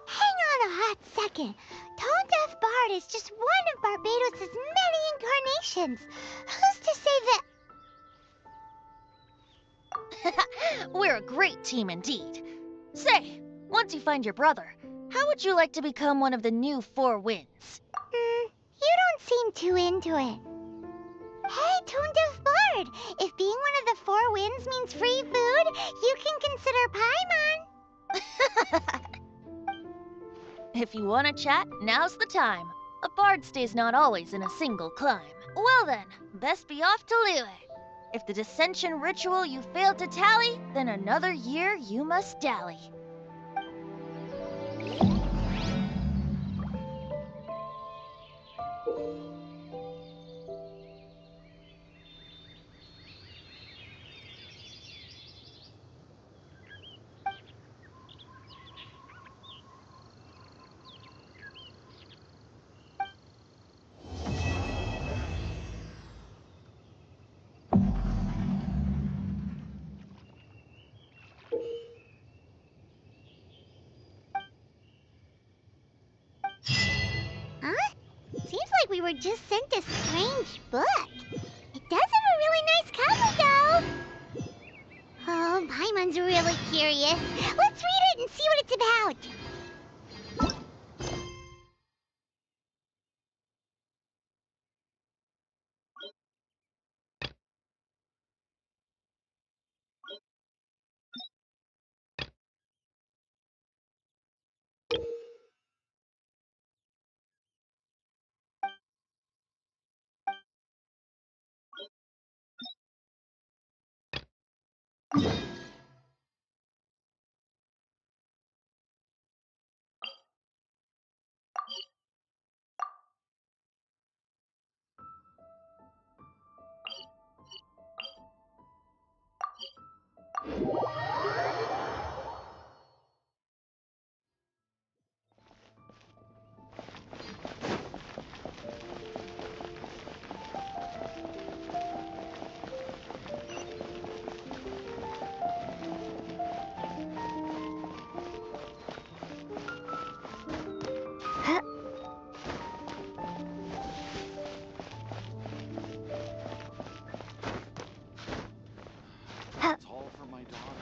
Hang on a hot second. Tone Deaf Bard is just one of Barbados' many incarnations. Who's to say that... We're a great team indeed. Say, once you find your brother, how would you like to become one of the new Four Winds? You don't seem too into it. Hey, Tone Deaf Bard, if being one of the Four Winds means free food, you can consider Paimon. If you want to chat, now's the time. A bard stays not always in a single climb. Well then, best be off to Liyue. If the dissension ritual you failed to tally, then another year you must dally. we were just sent a strange book. It does have a really nice cover, though. Oh, Paimon's really curious. Let's read it and see what it's about. It's all for my daughter.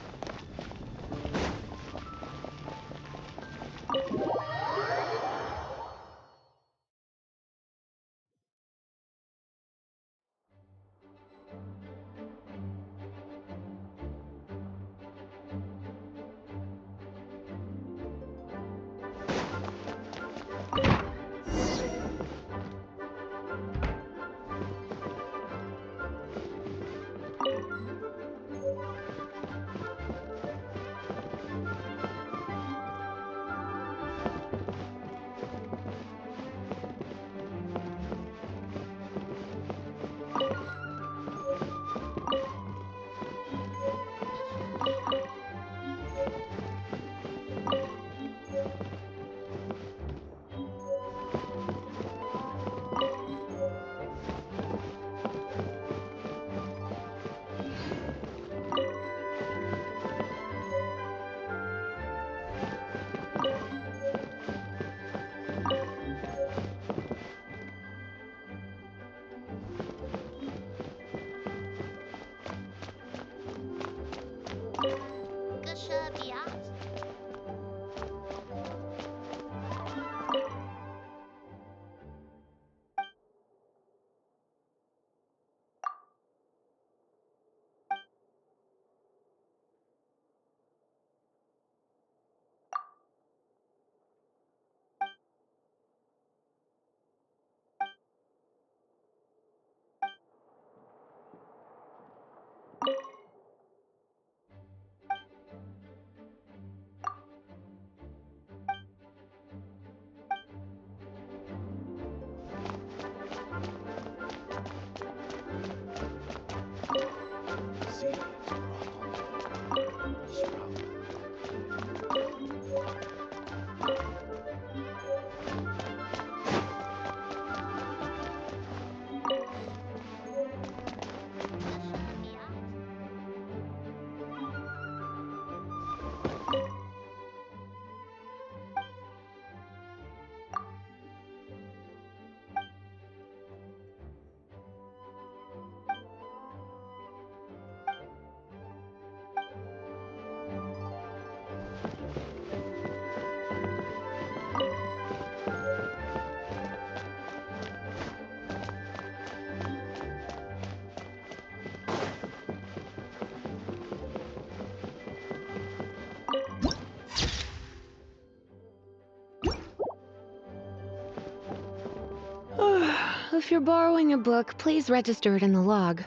If you're borrowing a book, please register it in the log.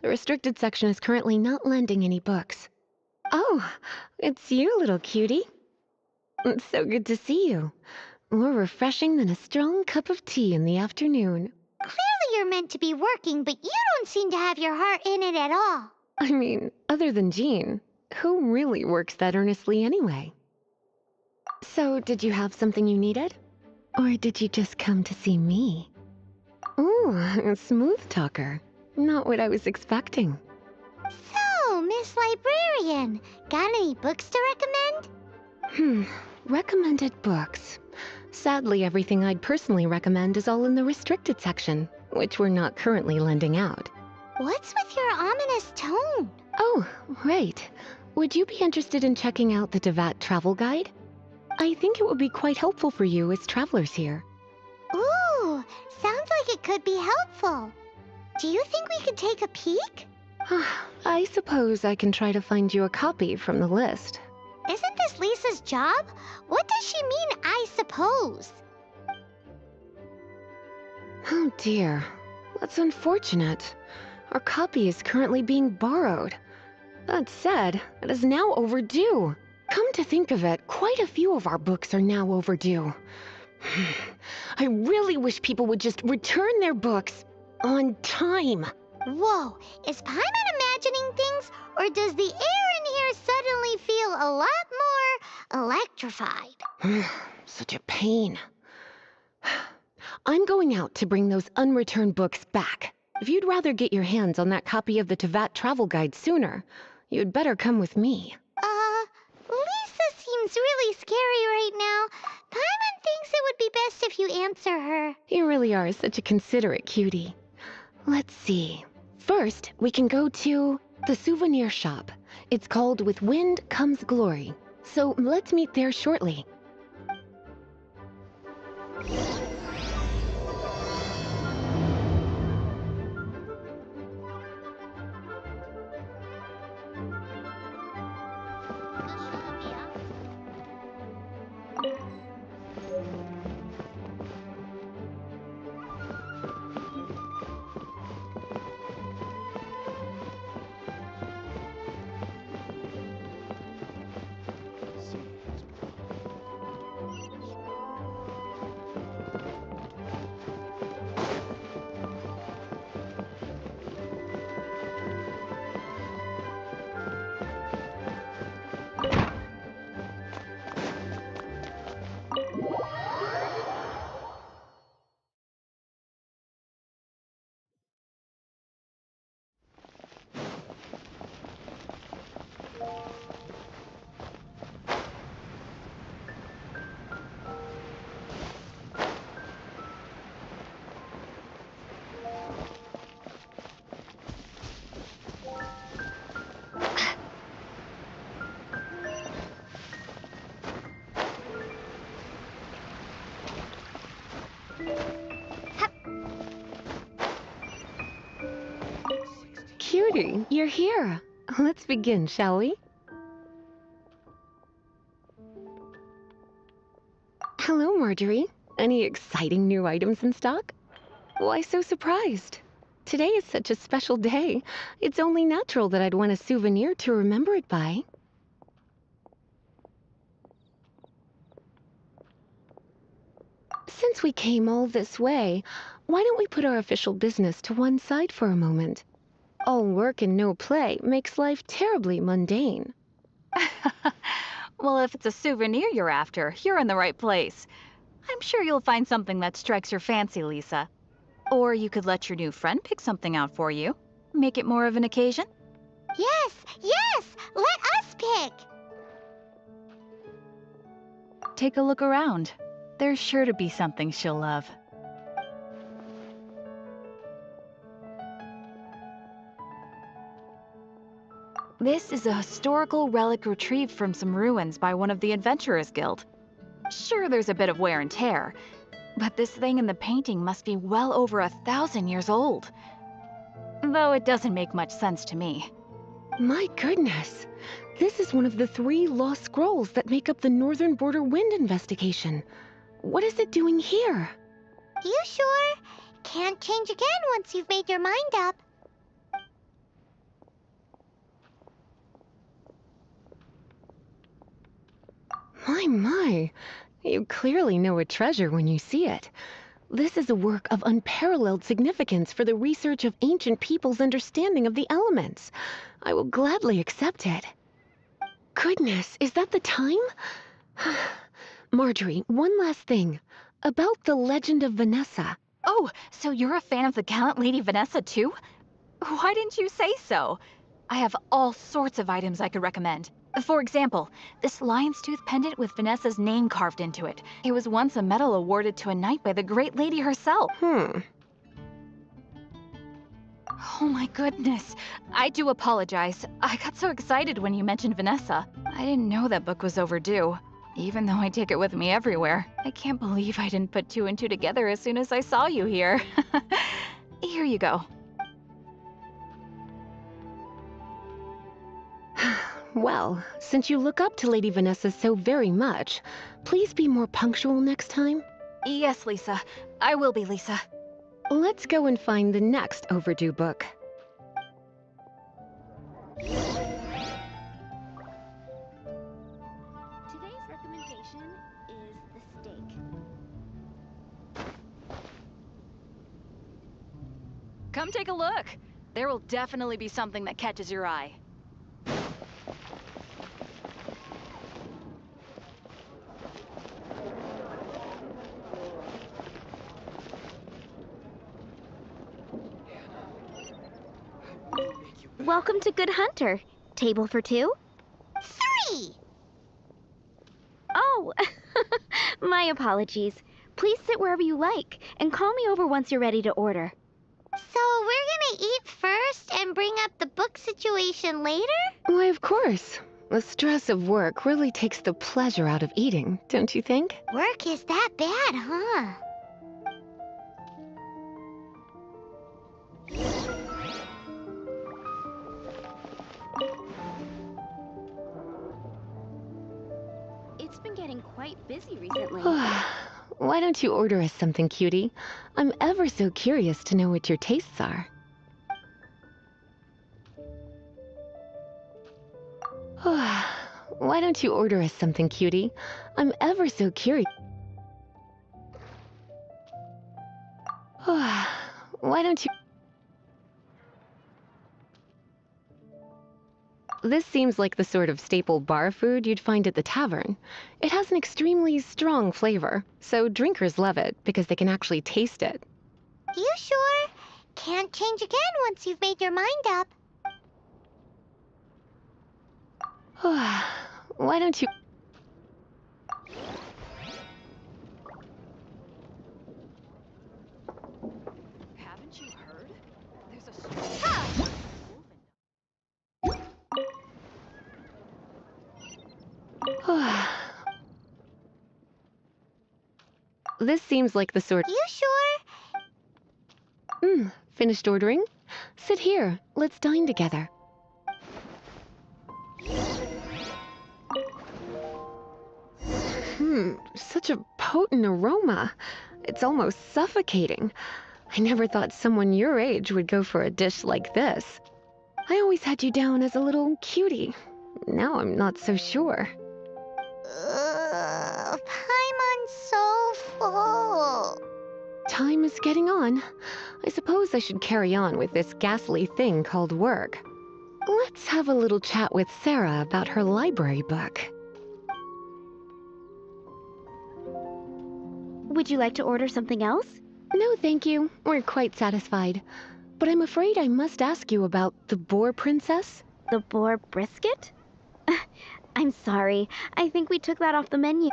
The restricted section is currently not lending any books. Oh, it's you, little cutie. It's so good to see you. More refreshing than a strong cup of tea in the afternoon. Clearly you're meant to be working, but you don't seem to have your heart in it at all. I mean, other than Jean, who really works that earnestly anyway? So, did you have something you needed? Or did you just come to see me? Ooh, a smooth talker. Not what I was expecting. So, Miss Librarian, got any books to recommend? Recommended books. Sadly, everything I'd personally recommend is all in the restricted section, which we're not currently lending out. What's with your ominous tone? Oh, right. Would you be interested in checking out the Teyvat travel guide? I think it would be quite helpful for you as travelers here. Ooh, sounds like it could be helpful. Do you think we could take a peek? I suppose I can try to find you a copy from the list. Isn't this Lisa's job? What does she mean, I suppose? Oh dear, that's unfortunate. Our copy is currently being borrowed. That said, it is now overdue. Come to think of it, quite a few of our books are now overdue. I really wish people would just return their books on time. Whoa, is Paimon imagining things, or does the air in here suddenly feel a lot more electrified? Such a pain. I'm going out to bring those unreturned books back. If you'd rather get your hands on that copy of the Teyvat travel guide sooner, you'd better come with me. Lisa seems really scary right now. Paimon thinks it would be best if you answer her. You really are such a considerate cutie. Let's see. First, we can go to the souvenir shop. It's called With Wind Comes Glory. So let's meet there shortly. Cutie, you're here. Let's begin, shall we? Hello, Marjorie. Any exciting new items in stock? Why so surprised? Today is such a special day. It's only natural that I'd want a souvenir to remember it by. Since we came all this way, why don't we put our official business to one side for a moment? All work and no play makes life terribly mundane. Well, if it's a souvenir you're after, you're in the right place. I'm sure you'll find something that strikes your fancy, Lisa. Or you could let your new friend pick something out for you. Make it more of an occasion. Yes, yes! Let us pick! Take a look around. There's sure to be something she'll love. This is a historical relic retrieved from some ruins by one of the Adventurers Guild. Sure, there's a bit of wear and tear, but this thing in the painting must be well over 1,000 years old. Though it doesn't make much sense to me. My goodness! This is one of the 3 lost scrolls that make up the Northern Border Wind investigation. What is it doing here? You sure? Can't change again once you've made your mind up. My. You clearly know a treasure when you see it. This is a work of unparalleled significance for the research of ancient people's understanding of the elements. I will gladly accept it. Goodness, is that the time? Marjorie, one last thing. About the legend of Vanessa. Oh, so you're a fan of the gallant Lady Vanessa too? Why didn't you say so? I have all sorts of items I could recommend. For example, this lion's tooth pendant with Vanessa's name carved into it. It was once a medal awarded to a knight by the great lady herself. Oh my goodness. I do apologize. I got so excited when you mentioned Vanessa. I didn't know that book was overdue. Even though I take it with me everywhere. I can't believe I didn't put two and two together as soon as I saw you here. Here you go. Well, since you look up to Lady Vanessa so very much, please be more punctual next time. Yes, Lisa. I will be, Lisa. Let's go and find the next overdue book. Today's recommendation is the steak. Come take a look. There will definitely be something that catches your eye. Welcome to Good Hunter. Table for two? 3! Oh, my apologies. Please sit wherever you like, and call me over once you're ready to order. So we're gonna eat first and bring up the book situation later? Why, of course. The stress of work really takes the pleasure out of eating, don't you think? Work is that bad, huh? It's been getting quite busy recently. Why don't you order us something, cutie? I'm ever so curious to know what your tastes are. Why don't you order us something, cutie? I'm ever so curious. Why don't you... This seems like the sort of staple bar food you'd find at the tavern. It has an extremely strong flavor, so drinkers love it because they can actually taste it. You sure? Can't change again once you've made your mind up. Why don't you... Haven't you heard? There's a This seems like the sort... You sure? Finished ordering? Sit here. Let's dine together. Such a potent aroma. It's almost suffocating. I never thought someone your age would go for a dish like this. I always had you down as a little cutie. Now I'm not so sure. Paimon's so full. Time is getting on. I suppose I should carry on with this ghastly thing called work. Let's have a little chat with Sarah about her library book. Would you like to order something else? No, thank you. We're quite satisfied. But I'm afraid I must ask you about the boar princess. The boar brisket? I'm sorry. I think we took that off the menu.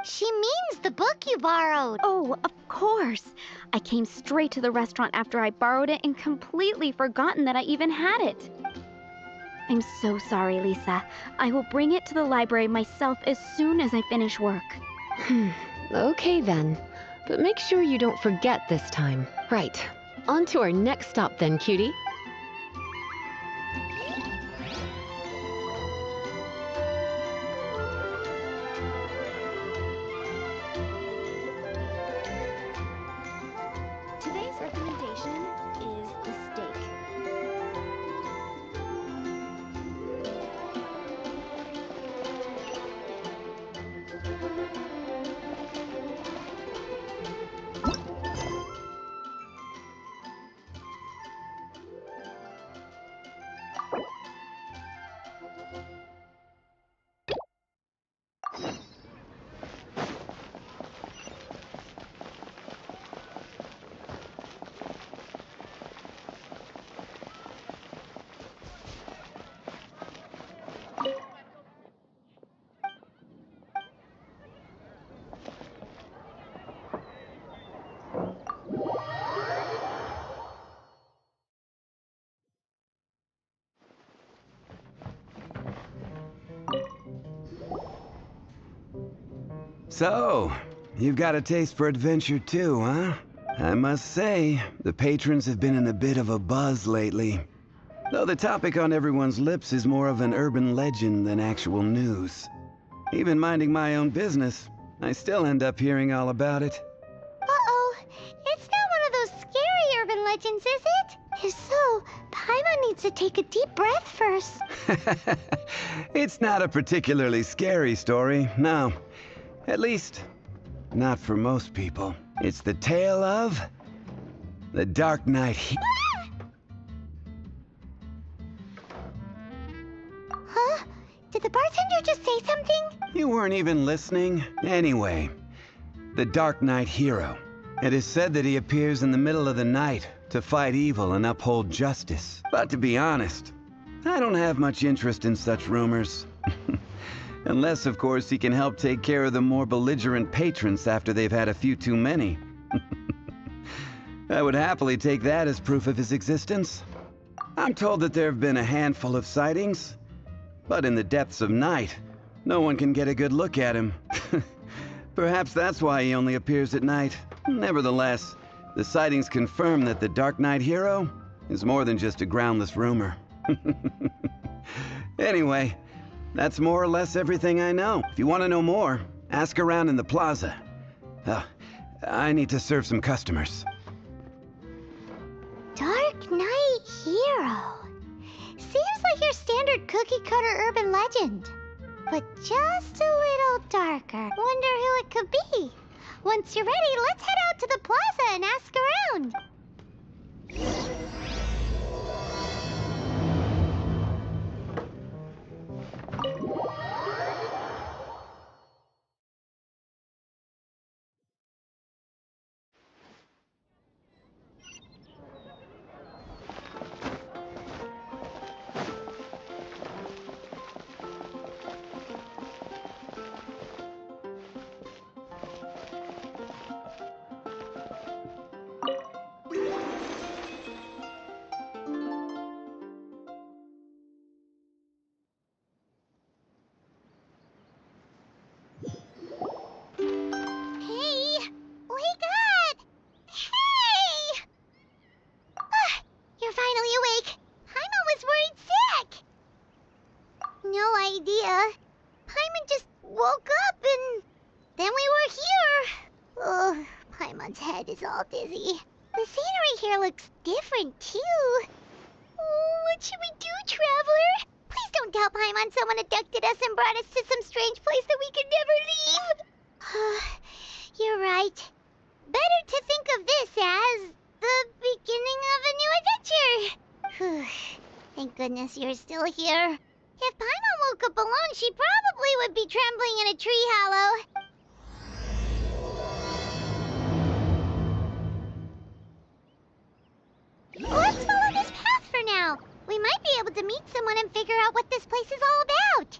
She means the book you borrowed. Oh, of course. I came straight to the restaurant after I borrowed it and completely forgotten that I even had it. I'm so sorry, Lisa. I will bring it to the library myself as soon as I finish work. Okay then. But make sure you don't forget this time. Right. On to our next stop then, cutie. Today's recommendation is the steak. So, you've got a taste for adventure too, huh? I must say, the patrons have been in a bit of a buzz lately. Though the topic on everyone's lips is more of an urban legend than actual news. Even minding my own business, I still end up hearing all about it. Uh-oh. It's not one of those scary urban legends, is it? If so, Paimon needs to take a deep breath first. It's not a particularly scary story, no. At least, not for most people. It's the tale of the Dark Knight. Huh? Did the bartender just say something? You weren't even listening. Anyway, the Dark Knight hero. It is said that he appears in the middle of the night to fight evil and uphold justice. But to be honest, I don't have much interest in such rumors. Unless, of course, he can help take care of the more belligerent patrons after they've had a few too many. I would happily take that as proof of his existence. I'm told that there have been a handful of sightings, but in the depths of night, no one can get a good look at him. Perhaps that's why he only appears at night. Nevertheless, the sightings confirm that the Dark Knight hero is more than just a groundless rumor. Anyway, that's more or less everything I know. If you want to know more, ask around in the plaza. I need to serve some customers. Dark Knight hero. Seems like your standard cookie-cutter urban legend. But just a little darker. Wonder who it could be. Once you're ready, let's head out to the plaza and ask around. Dizzy. The scenery here looks different, too. Oh, what should we do, Traveler? Please don't tell Paimon someone abducted us and brought us to some strange place that we could never leave. You're right. Better to think of this as the beginning of a new adventure. Thank goodness you're still here. If Paimon woke up alone, she probably would be trembling in a tree hollow. Let's follow this path for now. We might be able to meet someone and figure out what this place is all about.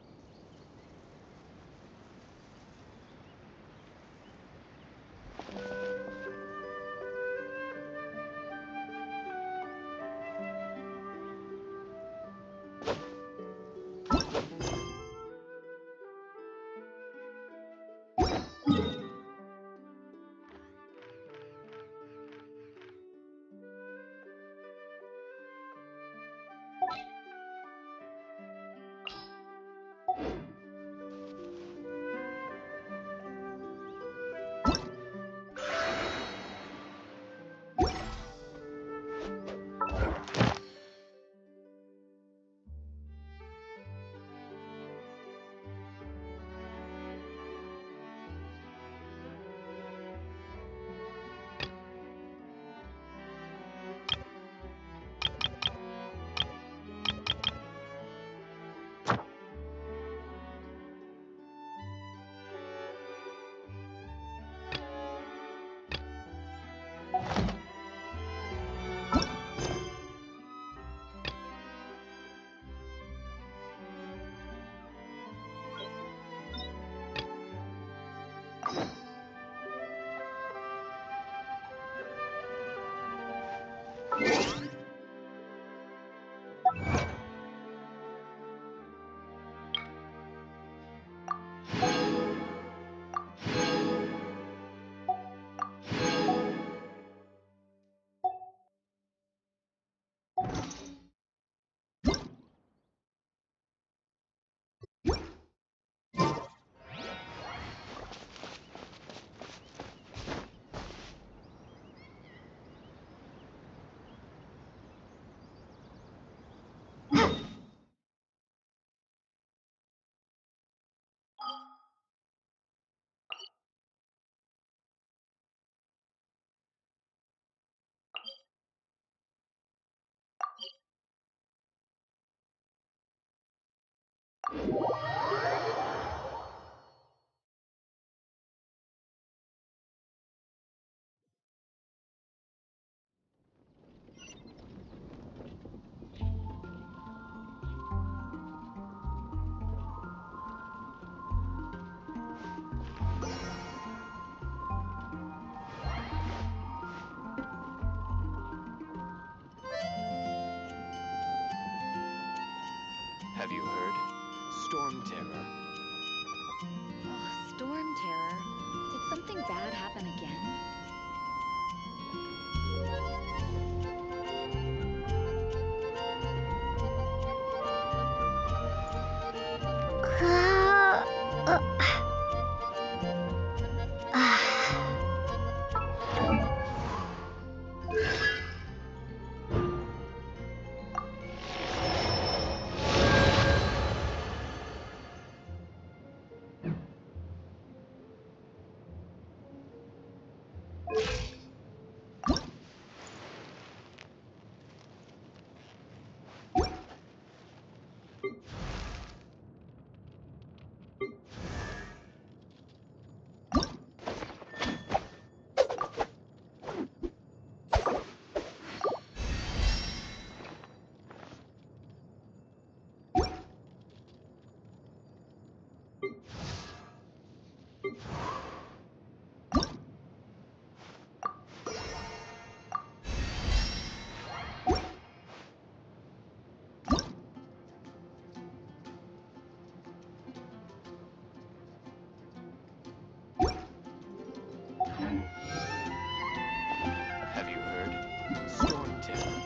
Have you heard? Storm Terror. Oh, storm terror. Did something bad happen again? Have you heard? Storm Terror.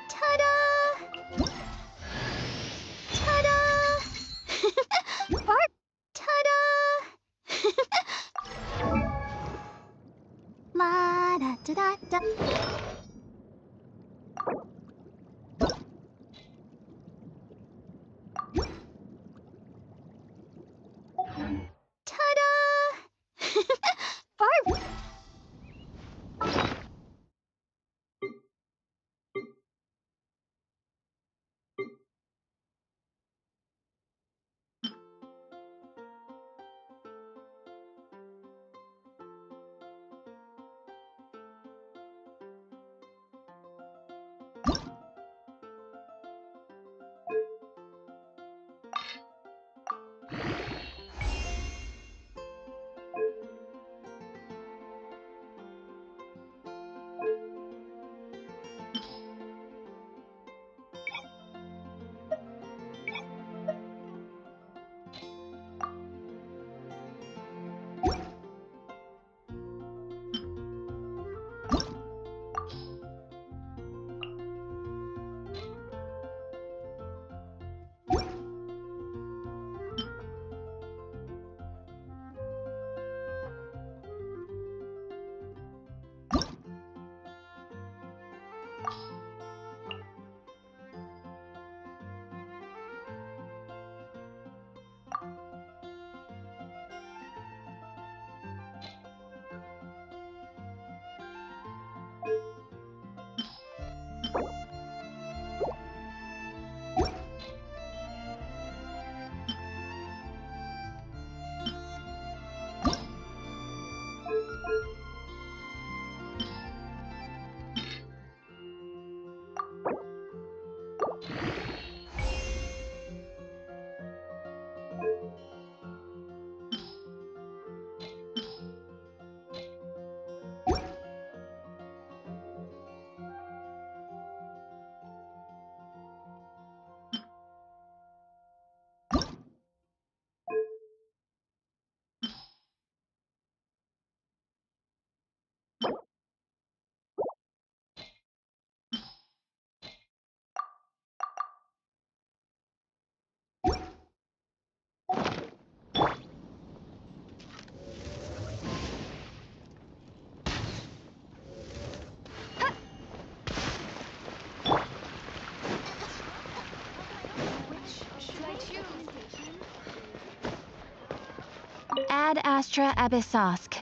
Ta-da! Ta-da! Ad Astra Abyssosk.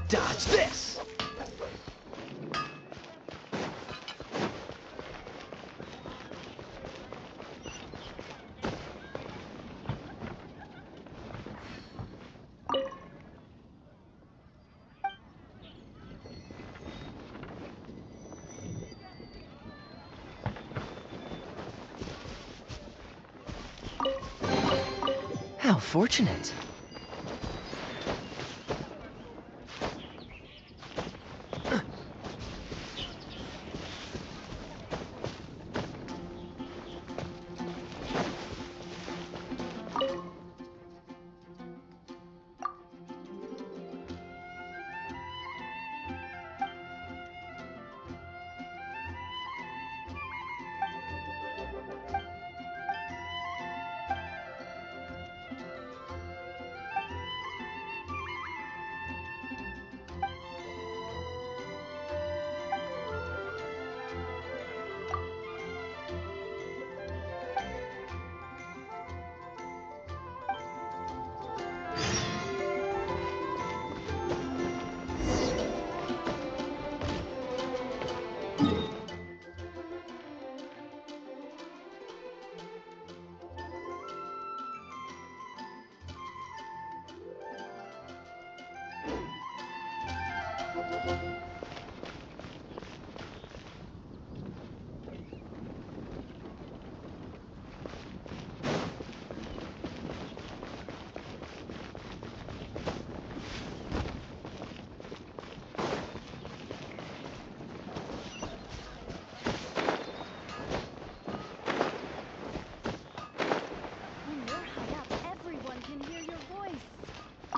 Dodge this! How fortunate.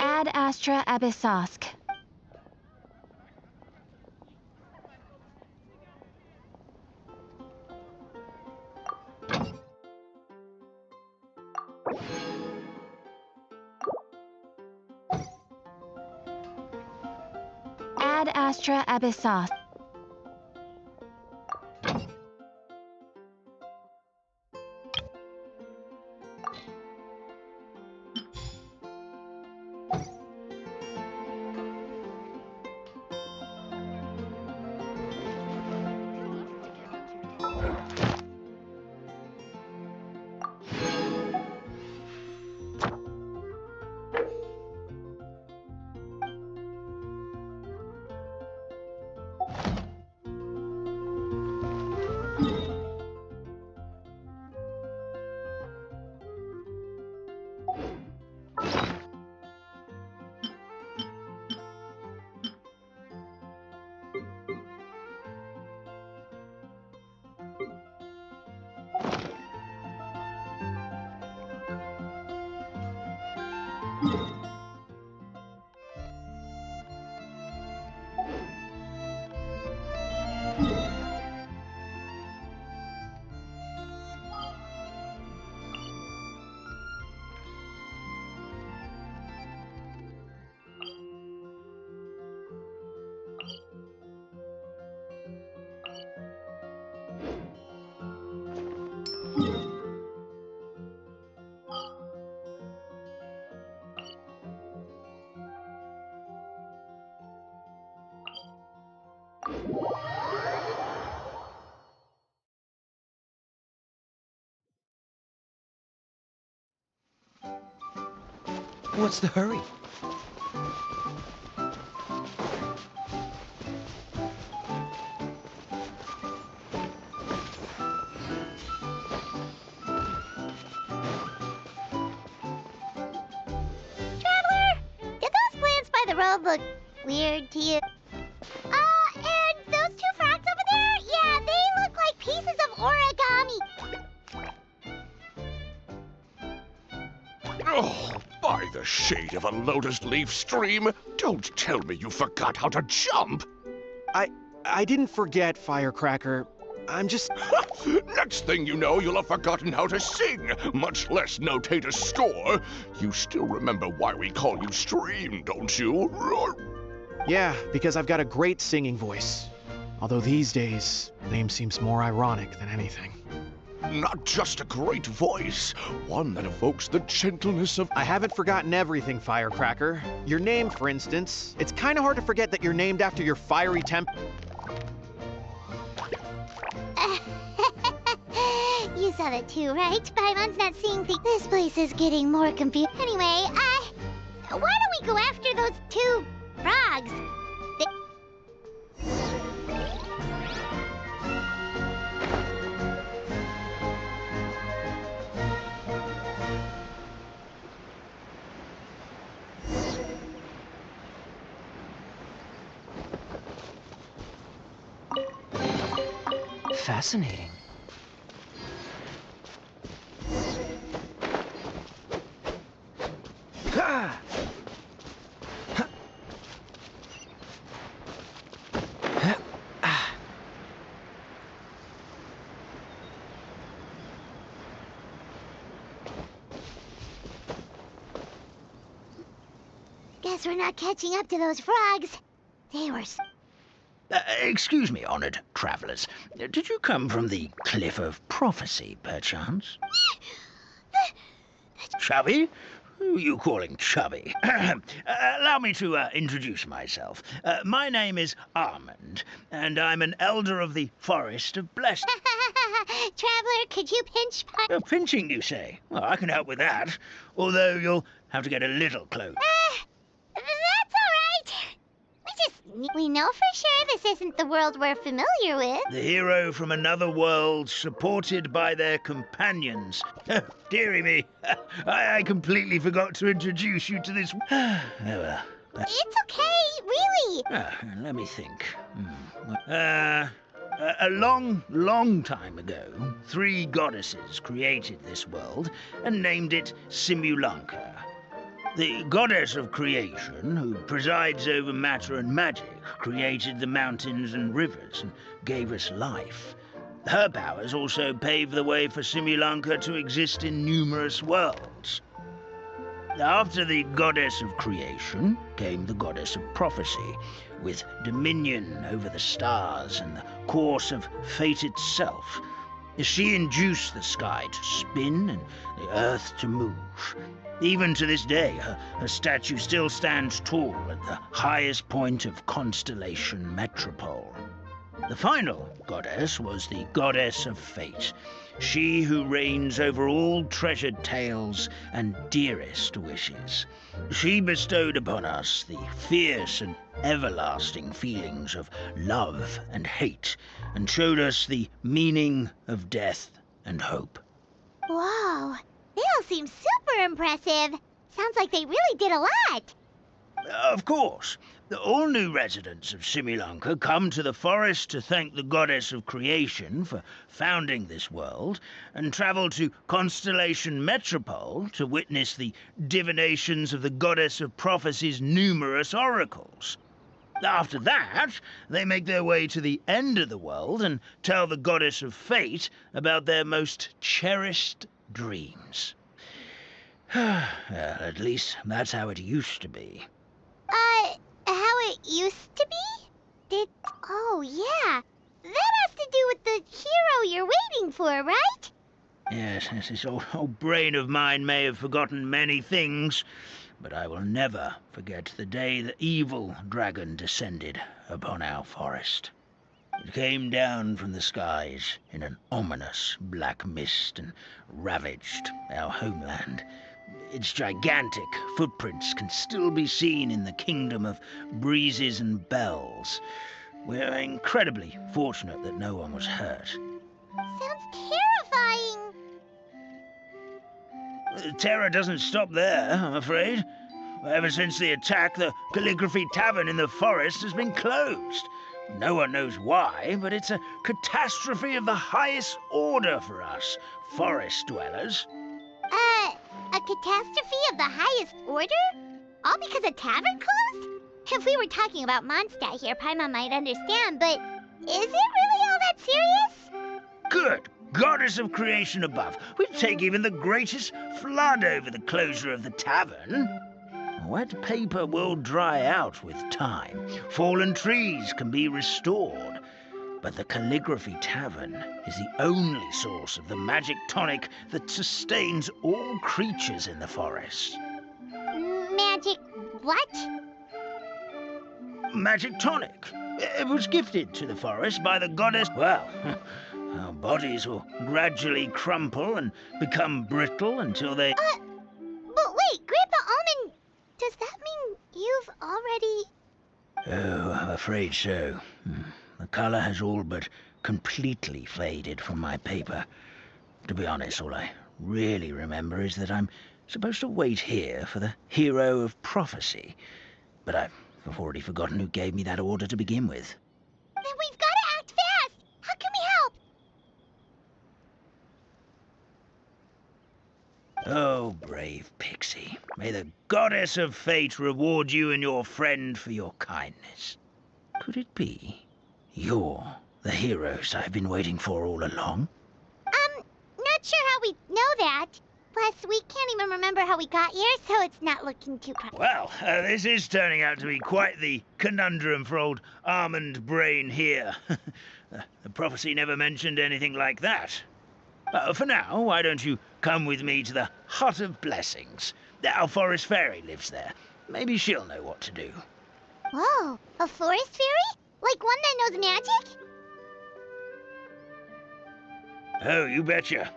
Ad Astra Abyssosk. Ad Astra Abyssosk. What's the hurry? still look weird to you. And those two frogs over there? Yeah, they look like pieces of origami. Oh, by the shade of a lotus leaf stream, don't tell me you forgot how to jump. I didn't forget, Firecracker. I'm just... Next thing you know, you'll have forgotten how to sing, much less notate a score. You still remember why we call you Stream, don't you? Yeah, because I've got a great singing voice. Although these days, name seems more ironic than anything. Not just a great voice, one that evokes the gentleness of... I haven't forgotten everything, Firecracker. Your name, for instance. It's kind of hard to forget that you're named after your fiery temp... You saw that too, right? Paimon's not seeing things. This place is getting more confused. Anyway, why don't we go after those two frogs? Fascinating. Guess we're not catching up to those frogs. They were... Excuse me, honored travelers. Did you come from the Cliff of Prophecy, perchance? Chubby? Who are you calling chubby? Allow me to introduce myself. My name is Almond, and I'm an elder of the Forest of Blessed. Traveler, could you pinch my... Pinching, you say? Well, I can help with that, although you'll have to get a little close. That's all right. We know for sure this isn't the world we're familiar with. The hero from another world, supported by their companions. Dearie me, I completely forgot to introduce you to this... Oh, well. It's okay, really. Let me think. A long time ago, 3 goddesses created this world and named it Simulanka. The goddess of creation, who presides over matter and magic, created the mountains and rivers and gave us life. Her powers also paved the way for Simulanka to exist in numerous worlds. After the goddess of creation came the goddess of prophecy, with dominion over the stars and the course of fate itself. She induced the sky to spin and the earth to move. Even to this day, her statue still stands tall at the highest point of Constellation Metropole. The final goddess was the goddess of fate, she who reigns over all treasured tales and dearest wishes. She bestowed upon us the fierce and everlasting feelings of love and hate, and showed us the meaning of death and hope. Whoa, they all seem super impressive. Sounds like they really did a lot. Of course. All new residents of Simulanka come to the forest to thank the goddess of creation for founding this world, and travel to Constellation Metropole to witness the divinations of the goddess of prophecy's numerous oracles. After that, they make their way to the end of the world and tell the goddess of fate about their most cherished dreams. Well, at least that's how it used to be. How it used to be? Oh, yeah. That has to do with the hero you're waiting for, right? Yes, this old brain of mine may have forgotten many things, but I will never forget the day the evil dragon descended upon our forest. It came down from the skies in an ominous black mist and ravaged our homeland. Its gigantic footprints can still be seen in the kingdom of breezes and bells. We're incredibly fortunate that no one was hurt. Sounds terrifying. Terror doesn't stop there, I'm afraid. Ever since the attack, the Calligraphy Tavern in the forest has been closed. No one knows why, but it's a catastrophe of the highest order for us, forest dwellers. A catastrophe of the highest order? All because a tavern closed? If we were talking about Mondstadt here, Paimon might understand, but is it really all that serious? Good goddess of creation above. We'd take even the greatest flood over the closure of the tavern. Wet paper will dry out with time. Fallen trees can be restored. But the Calligraphy Tavern is the only source of the magic tonic that sustains all creatures in the forest. Magic what? Magic tonic. It was gifted to the forest by the goddess. Well, our bodies will gradually crumple and become brittle until they... But wait, Grandpa Almond, does that mean you've already... Oh, I'm afraid so. The color has all but completely faded from my paper. To be honest, all I really remember is that I'm supposed to wait here for the hero of prophecy. But I've already forgotten who gave me that order to begin with. Then we've got to act fast! How can we help? Oh, brave Pixie. May the goddess of fate reward you and your friend for your kindness. Could it be you're the heroes I've been waiting for all along? Not sure how we know that. Plus, we can't even remember how we got here, so it's not looking too promising. Well, this is turning out to be quite the conundrum for old Almond Brain here. The prophecy never mentioned anything like that. For now, why don't you come with me to the Hut of Blessings? Our forest fairy lives there. Maybe she'll know what to do. Whoa, a forest fairy? Like one that knows magic? Oh, you betcha.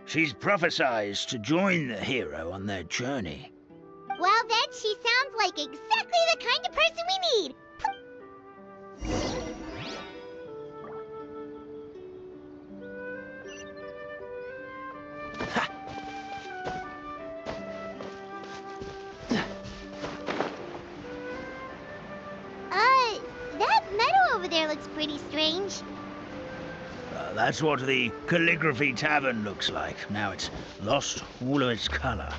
She's prophesized to join the hero on their journey. Well, then she sounds like exactly the kind of person we need. That meadow over there looks pretty strange. That's what the Calligraphy Tavern looks like. Now it's lost all of its color.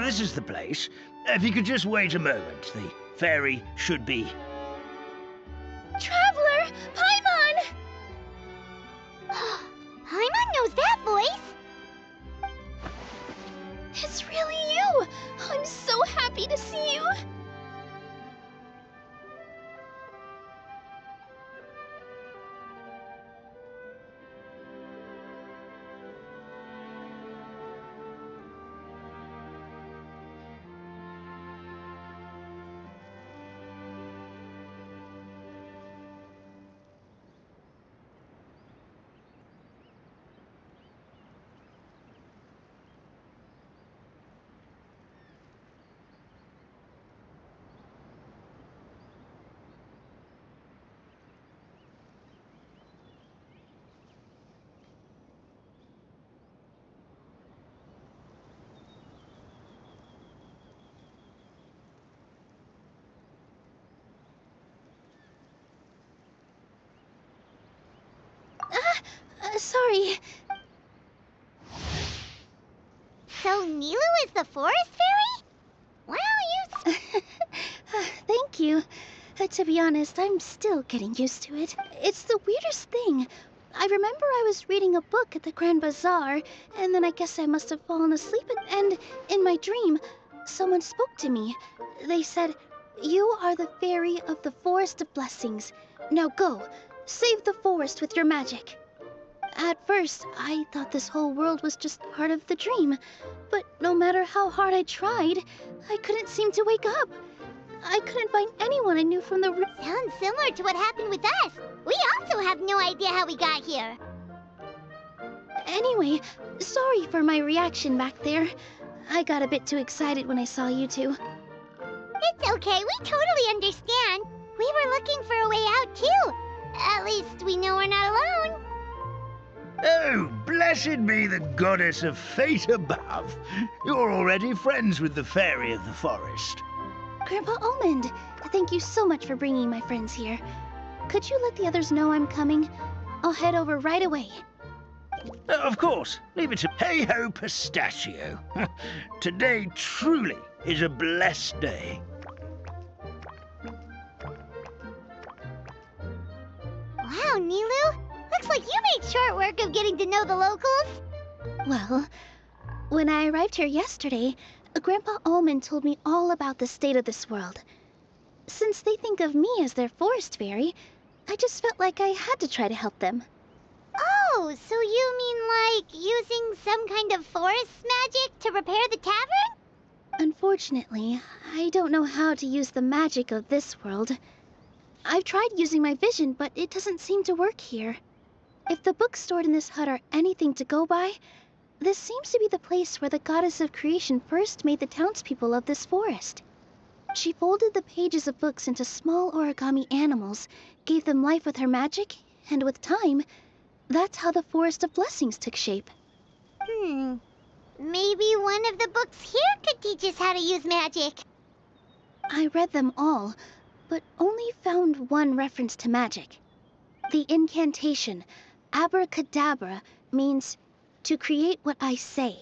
This is the place. If you could just wait a moment, the fairy should be... Traveler! Paimon! Paimon knows that voice! It's really you! I'm so happy to see you! Sorry. So Nilu is the forest fairy? Well, you... Thank you. To be honest, I'm still getting used to it. It's the weirdest thing. I remember I was reading a book at the Grand Bazaar, and then I guess I must have fallen asleep, and in my dream, someone spoke to me. They said, "You are the fairy of the Forest of Blessings. Now go, save the forest with your magic." At first, I thought this whole world was just part of the dream, but no matter how hard I tried, I couldn't seem to wake up. I couldn't find anyone I knew from the room. Sounds similar to what happened with us. We also have no idea how we got here. Anyway, sorry for my reaction back there. I got a bit too excited when I saw you two. It's okay, we totally understand. We were looking for a way out, too. At least we know we're not alone. Oh, blessed be the goddess of fate above. You're already friends with the fairy of the forest. Grandpa Almond, thank you so much for bringing my friends here. Could you let the others know I'm coming? I'll head over right away. Of course. Leave it to hey-ho pistachio. Today truly is a blessed day. Wow, Nilu. Looks like you made short work of getting to know the locals. Well, when I arrived here yesterday, Grandpa Almond told me all about the state of this world. Since they think of me as their forest fairy, I just felt like I had to try to help them. Oh, so you mean like using some kind of forest magic to repair the tavern? Unfortunately, I don't know how to use the magic of this world. I've tried using my vision, but it doesn't seem to work here. If the books stored in this hut are anything to go by, this seems to be the place where the goddess of creation first made the townspeople of this forest. She folded the pages of books into small origami animals, gave them life with her magic, and with time, that's how the Forest of Blessings took shape. Maybe one of the books here could teach us how to use magic. I read them all, but only found one reference to magic. The incantation, abracadabra, means to create what I say.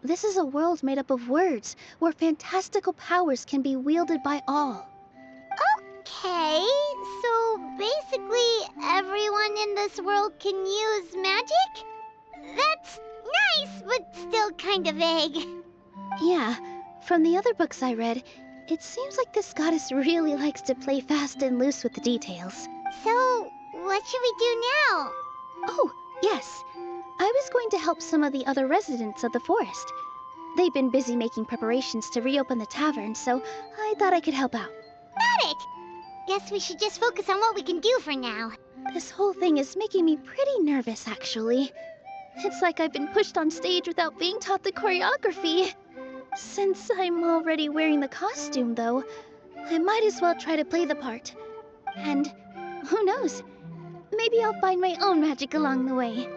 This is a world made up of words, where fantastical powers can be wielded by all. Okay, so basically everyone in this world can use magic? That's nice, but still kind of vague. Yeah, from the other books I read, it seems like this goddess really likes to play fast and loose with the details. So, what should we do now? Oh, yes. I was going to help some of the other residents of the forest. They've been busy making preparations to reopen the tavern, so I thought I could help out. Got it! Guess we should just focus on what we can do for now. This whole thing is making me pretty nervous, actually. It's like I've been pushed on stage without being taught the choreography. Since I'm already wearing the costume, though, I might as well try to play the part. And who knows? Maybe I'll find my own magic along the way.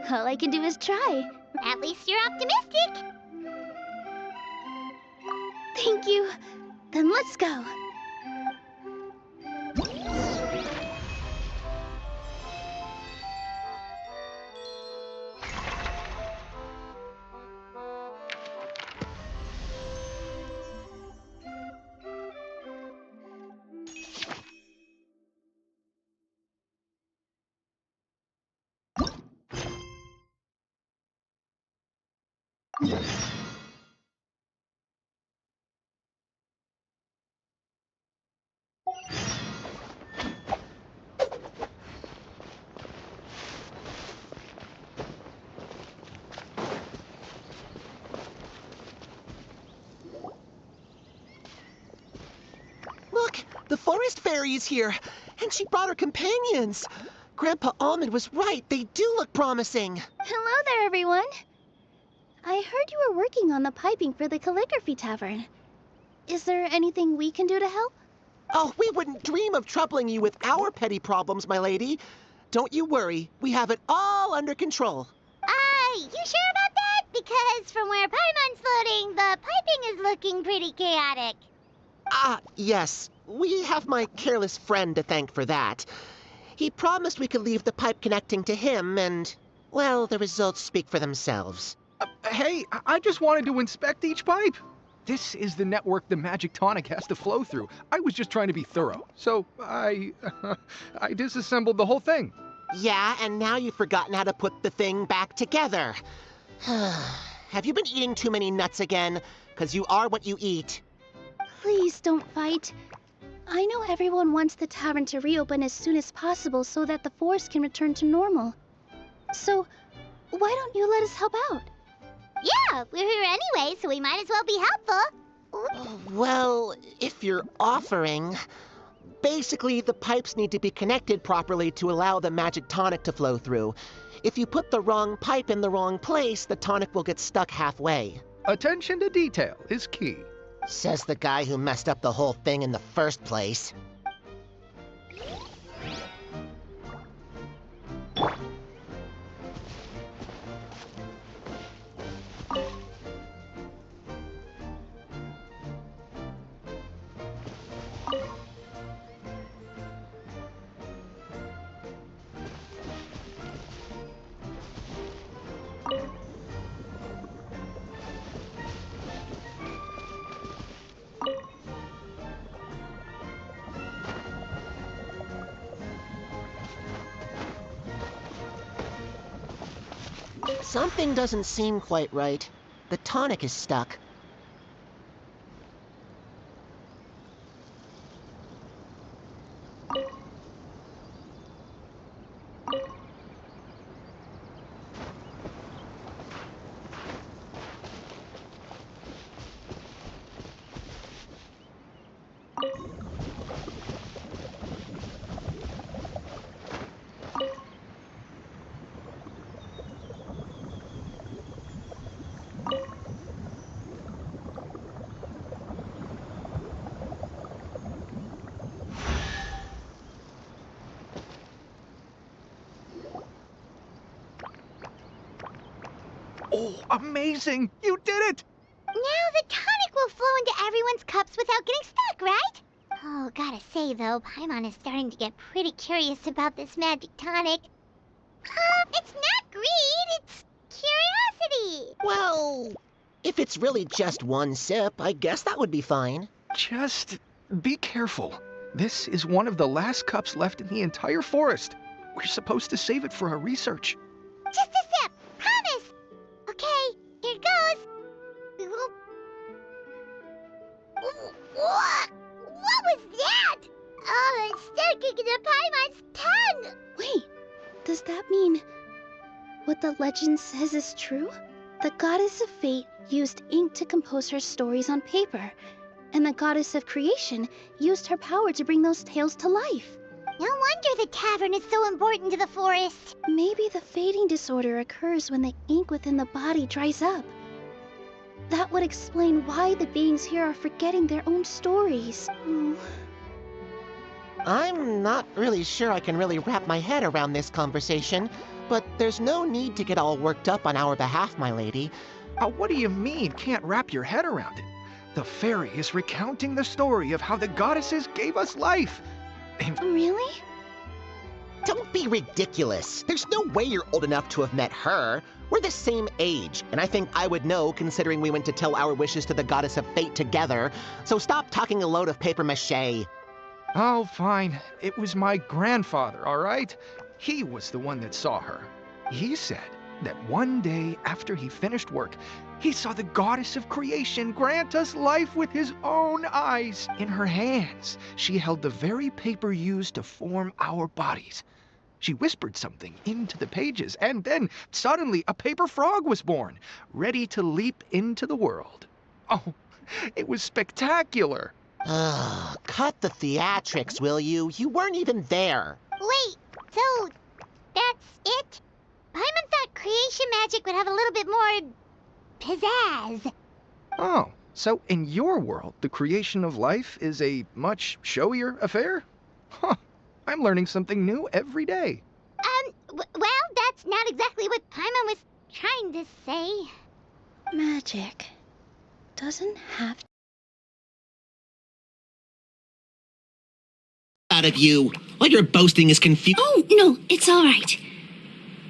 All I can do is try. At least you're optimistic. Thank you. Then let's go. Look, the forest fairy is here, and she brought her companions. Grandpa Almond was right. They do look promising. Hello there, everyone. I heard you were working on the piping for the calligraphy tavern. Is there anything we can do to help? Oh, we wouldn't dream of troubling you with our petty problems, my lady. Don't you worry. We have it all under control. You sure about that? Because from where Paimon's floating, the piping is looking pretty chaotic. Yes. We have my careless friend to thank for that. He promised we could leave the pipe connecting to him, and, well, the results speak for themselves. Hey, I just wanted to inspect each pipe. This is the network the magic tonic has to flow through. I was just trying to be thorough, so I disassembled the whole thing. Yeah, and now you've forgotten how to put the thing back together. Have you been eating too many nuts again? 'Cause you are what you eat. Please don't fight. I know everyone wants the tavern to reopen as soon as possible so that the forest can return to normal. So, why don't you let us help out? Yeah, we're here anyway, so we might as well be helpful. Well, if you're offering... Basically, the pipes need to be connected properly to allow the magic tonic to flow through. If you put the wrong pipe in the wrong place, the tonic will get stuck halfway. Attention to detail is key. Says the guy who messed up the whole thing in the first place. Something doesn't seem quite right. The tonic is stuck. Oh, amazing! You did it! Now the tonic will flow into everyone's cups without getting stuck, right? Oh, gotta say though, Paimon is starting to get pretty curious about this magic tonic. It's not greed, it's curiosity! Well, if it's really just one sip, I guess that would be fine. Just be careful. This is one of the last cups left in the entire forest. We're supposed to save it for our research. Just a sip, promise! Okay, here it goes. What was that? Oh, it's sticking to Paimon's pen! Wait, does that mean what the legend says is true? The goddess of fate used ink to compose her stories on paper, and the goddess of creation used her power to bring those tales to life. No wonder the tavern is so important to the forest. Maybe the fading disorder occurs when the ink within the body dries up. That would explain why the beings here are forgetting their own stories. Oh. I'm not really sure I can really wrap my head around this conversation, but there's no need to get all worked up on our behalf, my lady. What do you mean, can't wrap your head around it? The fairy is recounting the story of how the goddesses gave us life. Really? Don't be ridiculous. There's no way you're old enough to have met her. We're the same age, and I think I would know considering we went to tell our wishes to the goddess of fate together. So stop talking a load of papier-mâché. Oh, fine. It was my grandfather, all right? He was the one that saw her. He said that one day after he finished work, he saw the goddess of creation grant us life with his own eyes. In her hands, she held the very paper used to form our bodies. She whispered something into the pages, and then suddenly a paper frog was born, ready to leap into the world. Oh, it was spectacular. Cut the theatrics, will you? You weren't even there. Wait, so that's it? Paimon thought creation magic would have a little bit more pizzazz. Oh, so in your world, the creation of life is a much showier affair? Huh, I'm learning something new every day. Well, that's not exactly what Paimon was trying to say. Magic doesn't have to. Out of you. All your boasting is confused. Oh, no, it's all right.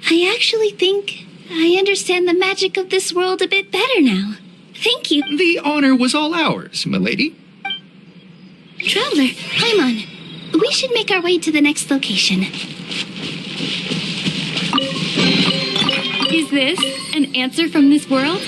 I actually think I understand the magic of this world a bit better now. Thank you. The honor was all ours, milady. Traveler, Paimon, we should make our way to the next location. Is this an answer from this world?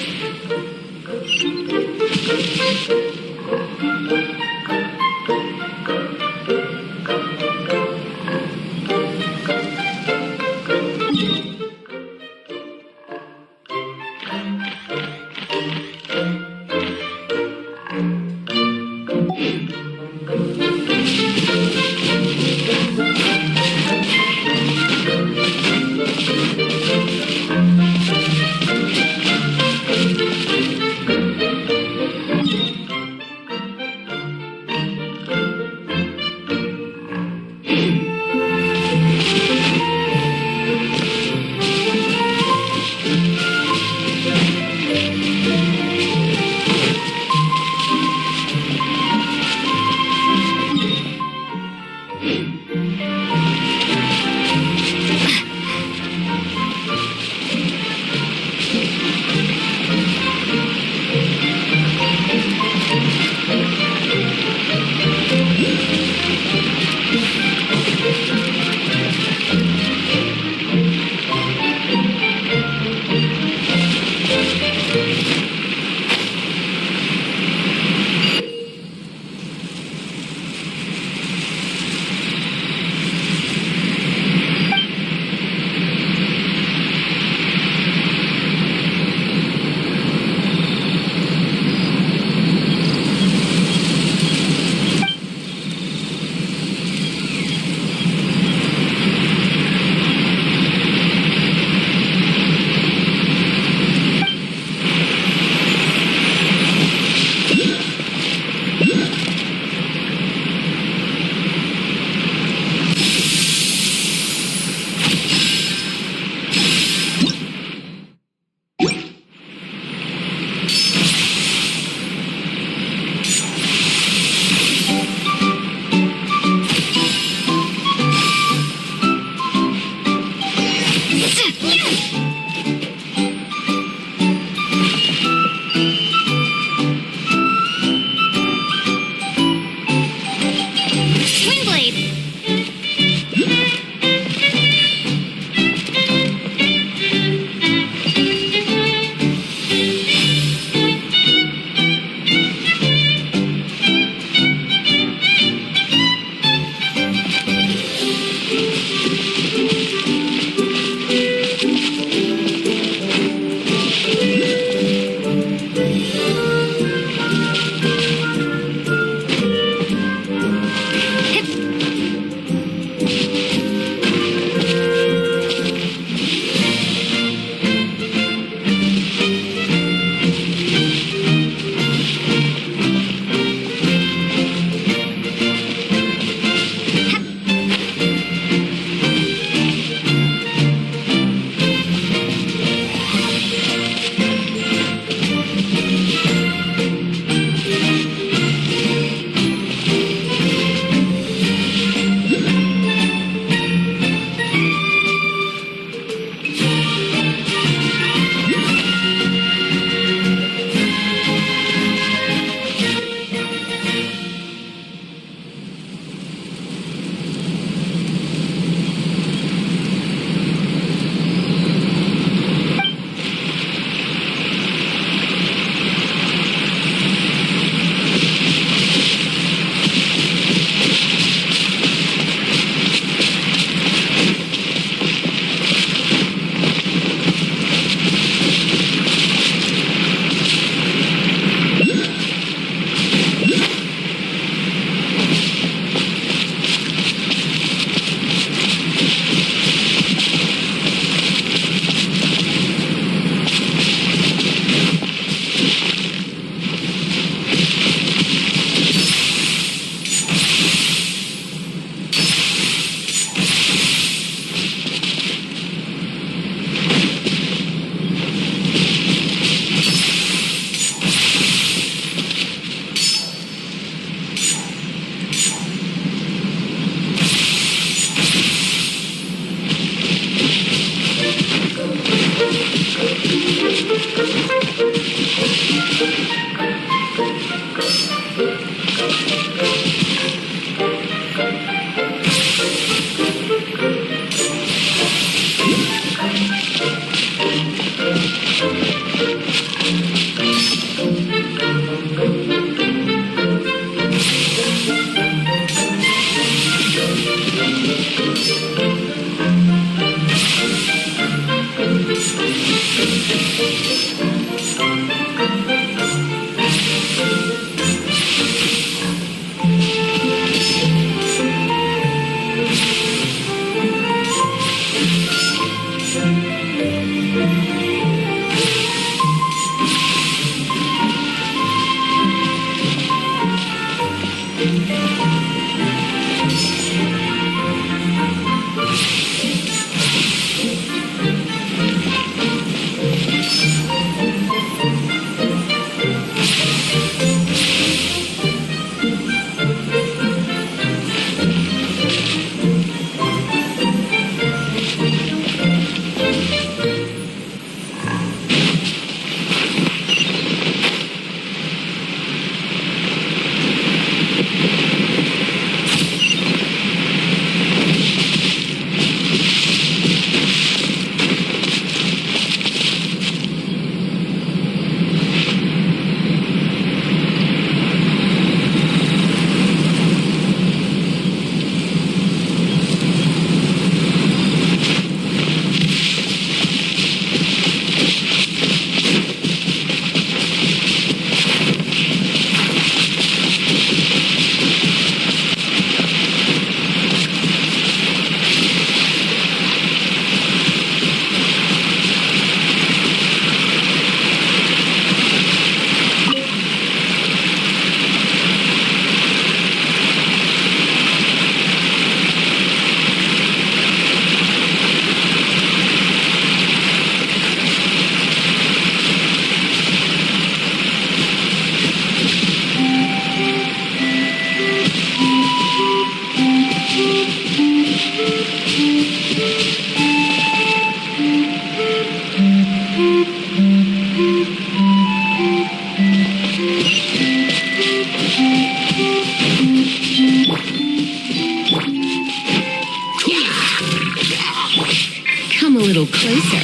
little closer.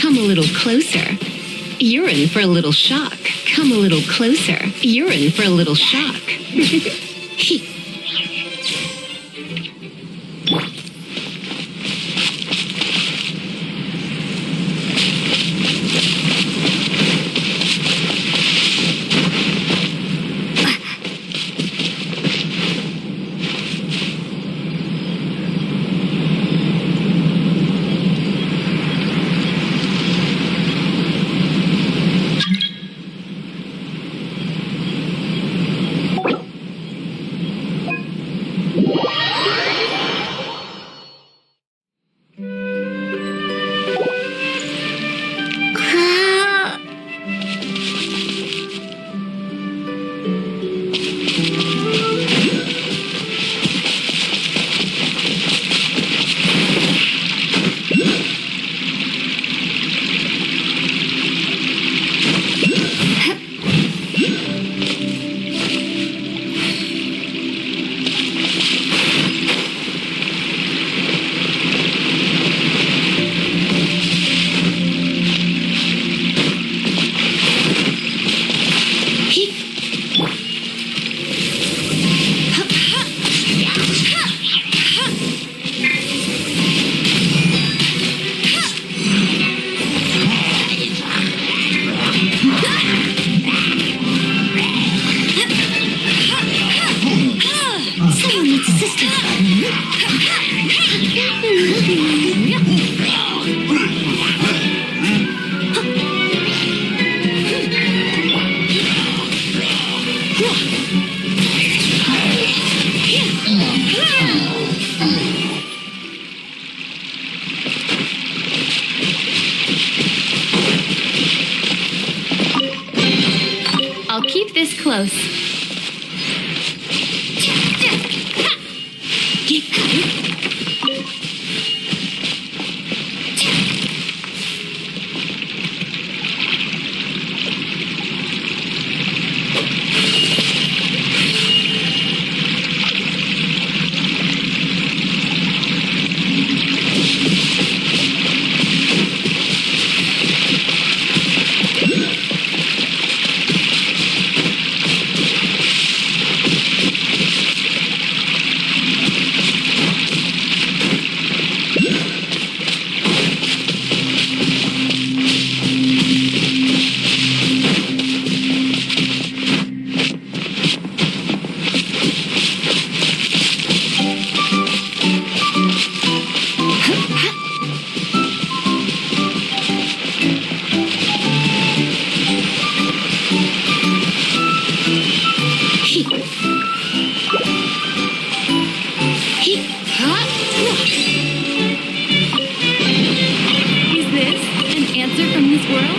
Come a little closer. You're in for a little shock. Come a little closer. You're in for a little shock. its sister. I'll keep this close. Is this an answer from this world?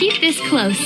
Keep this close.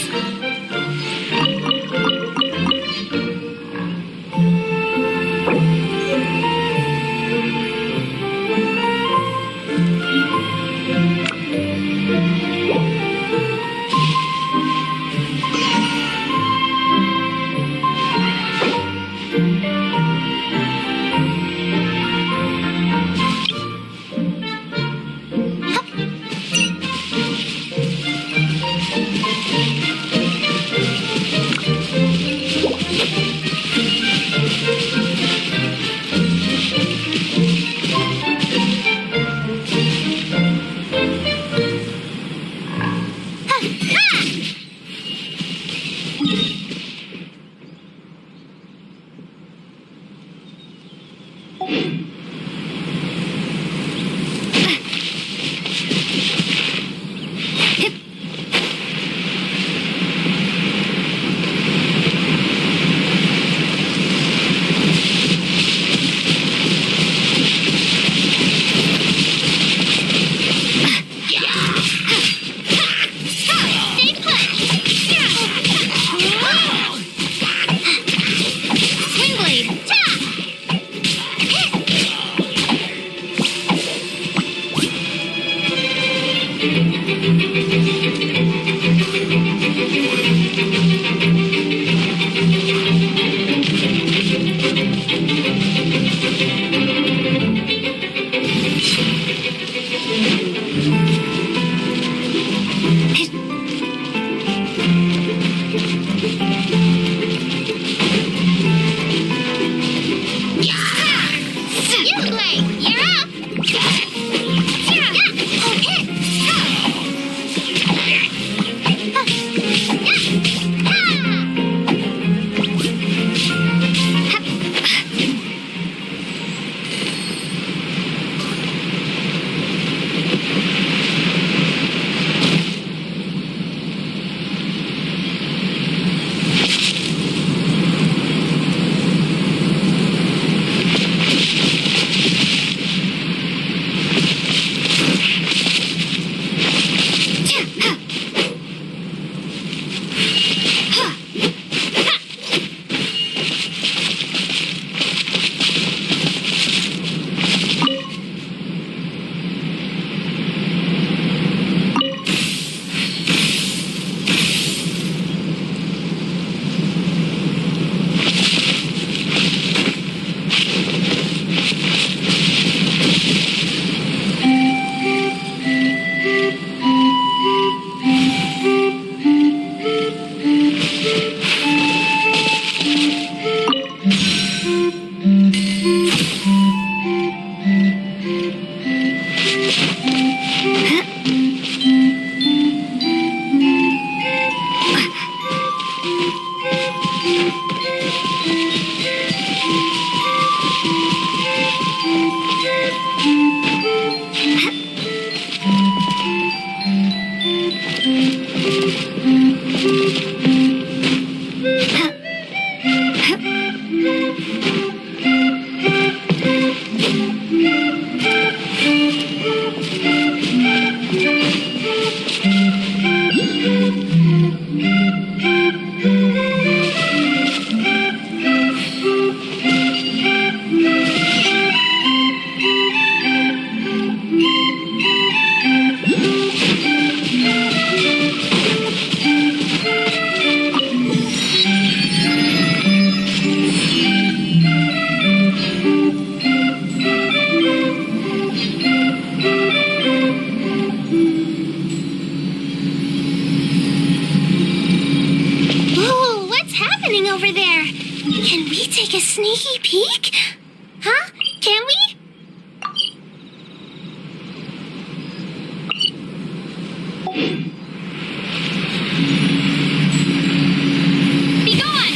Sneaky peek? Huh? Can we? Be gone!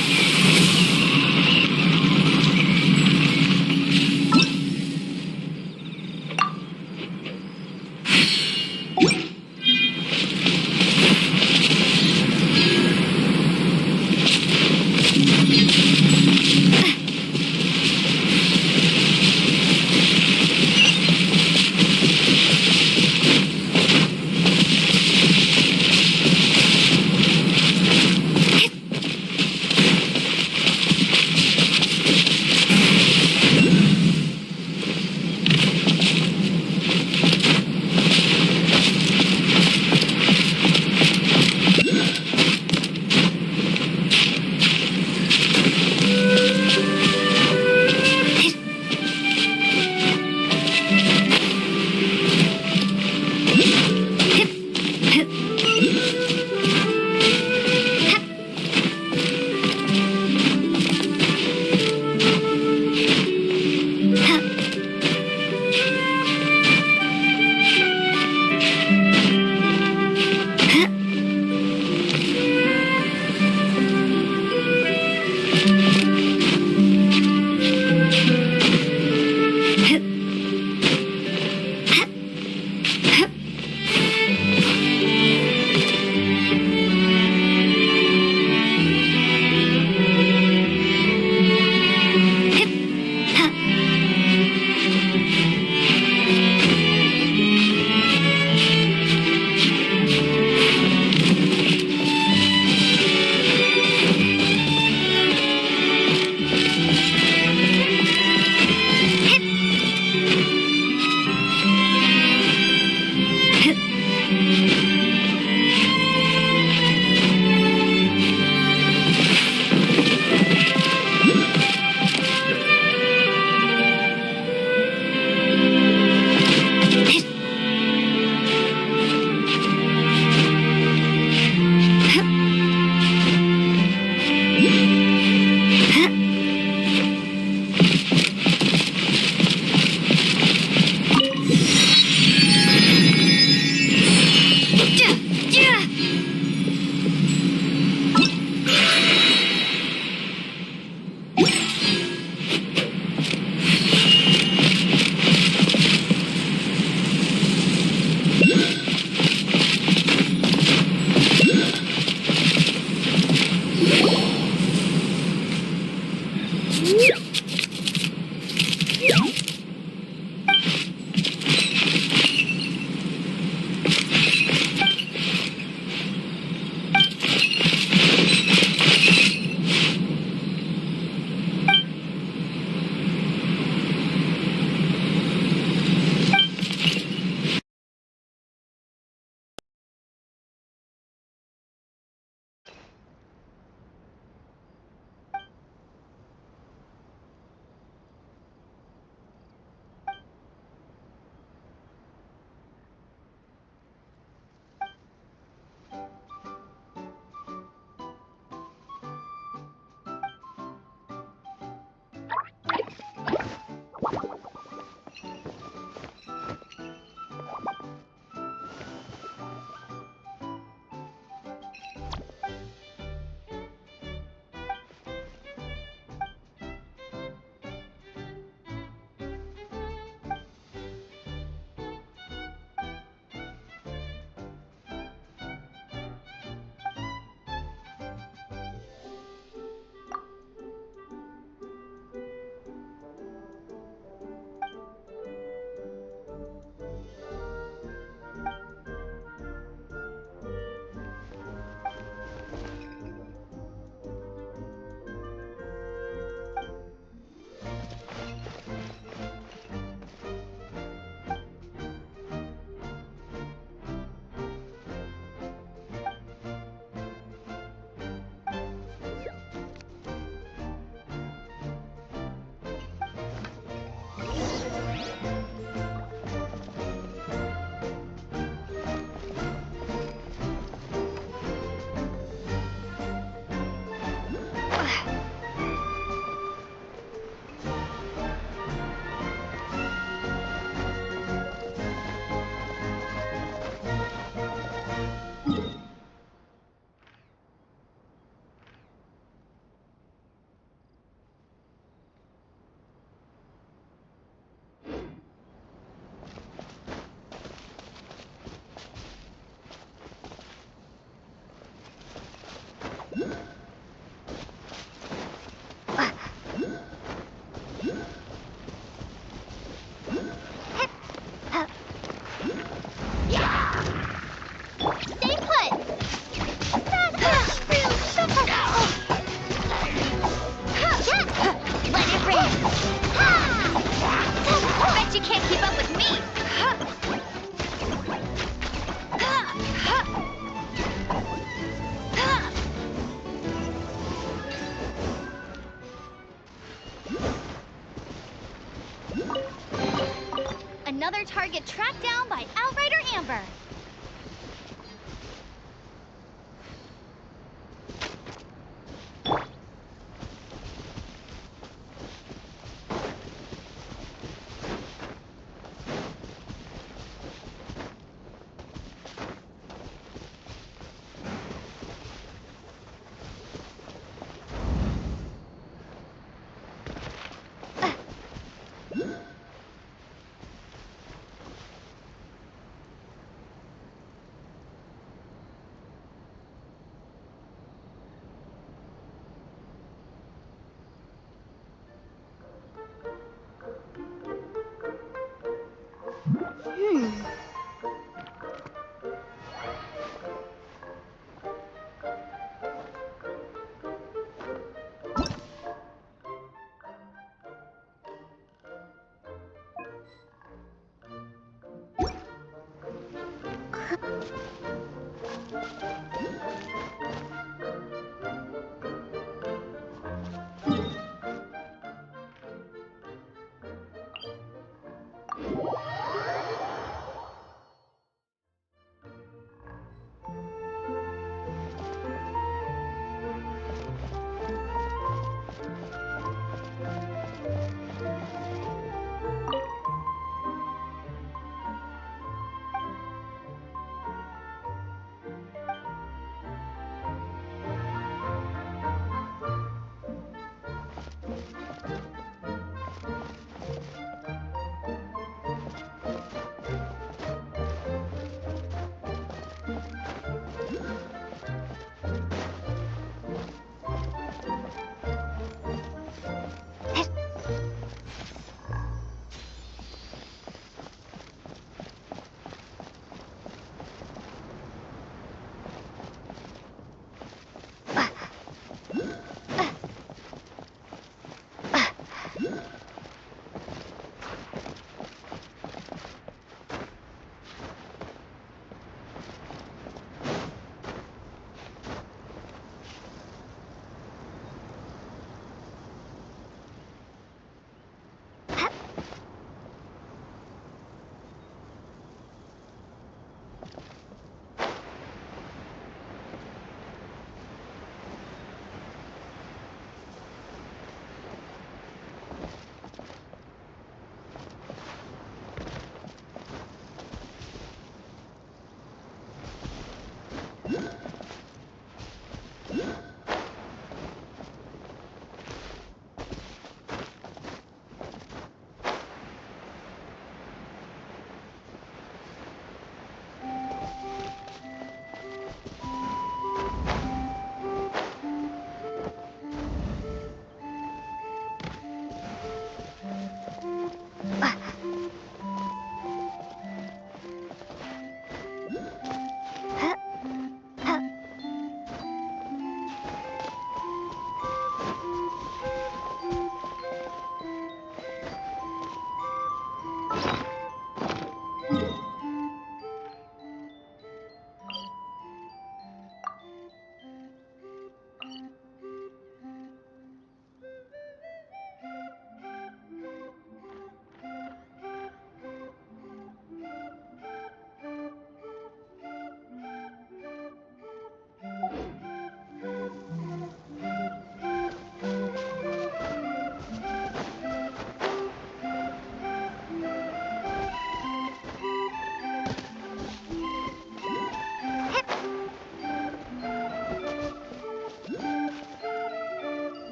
target tracked down by Outrider Amber.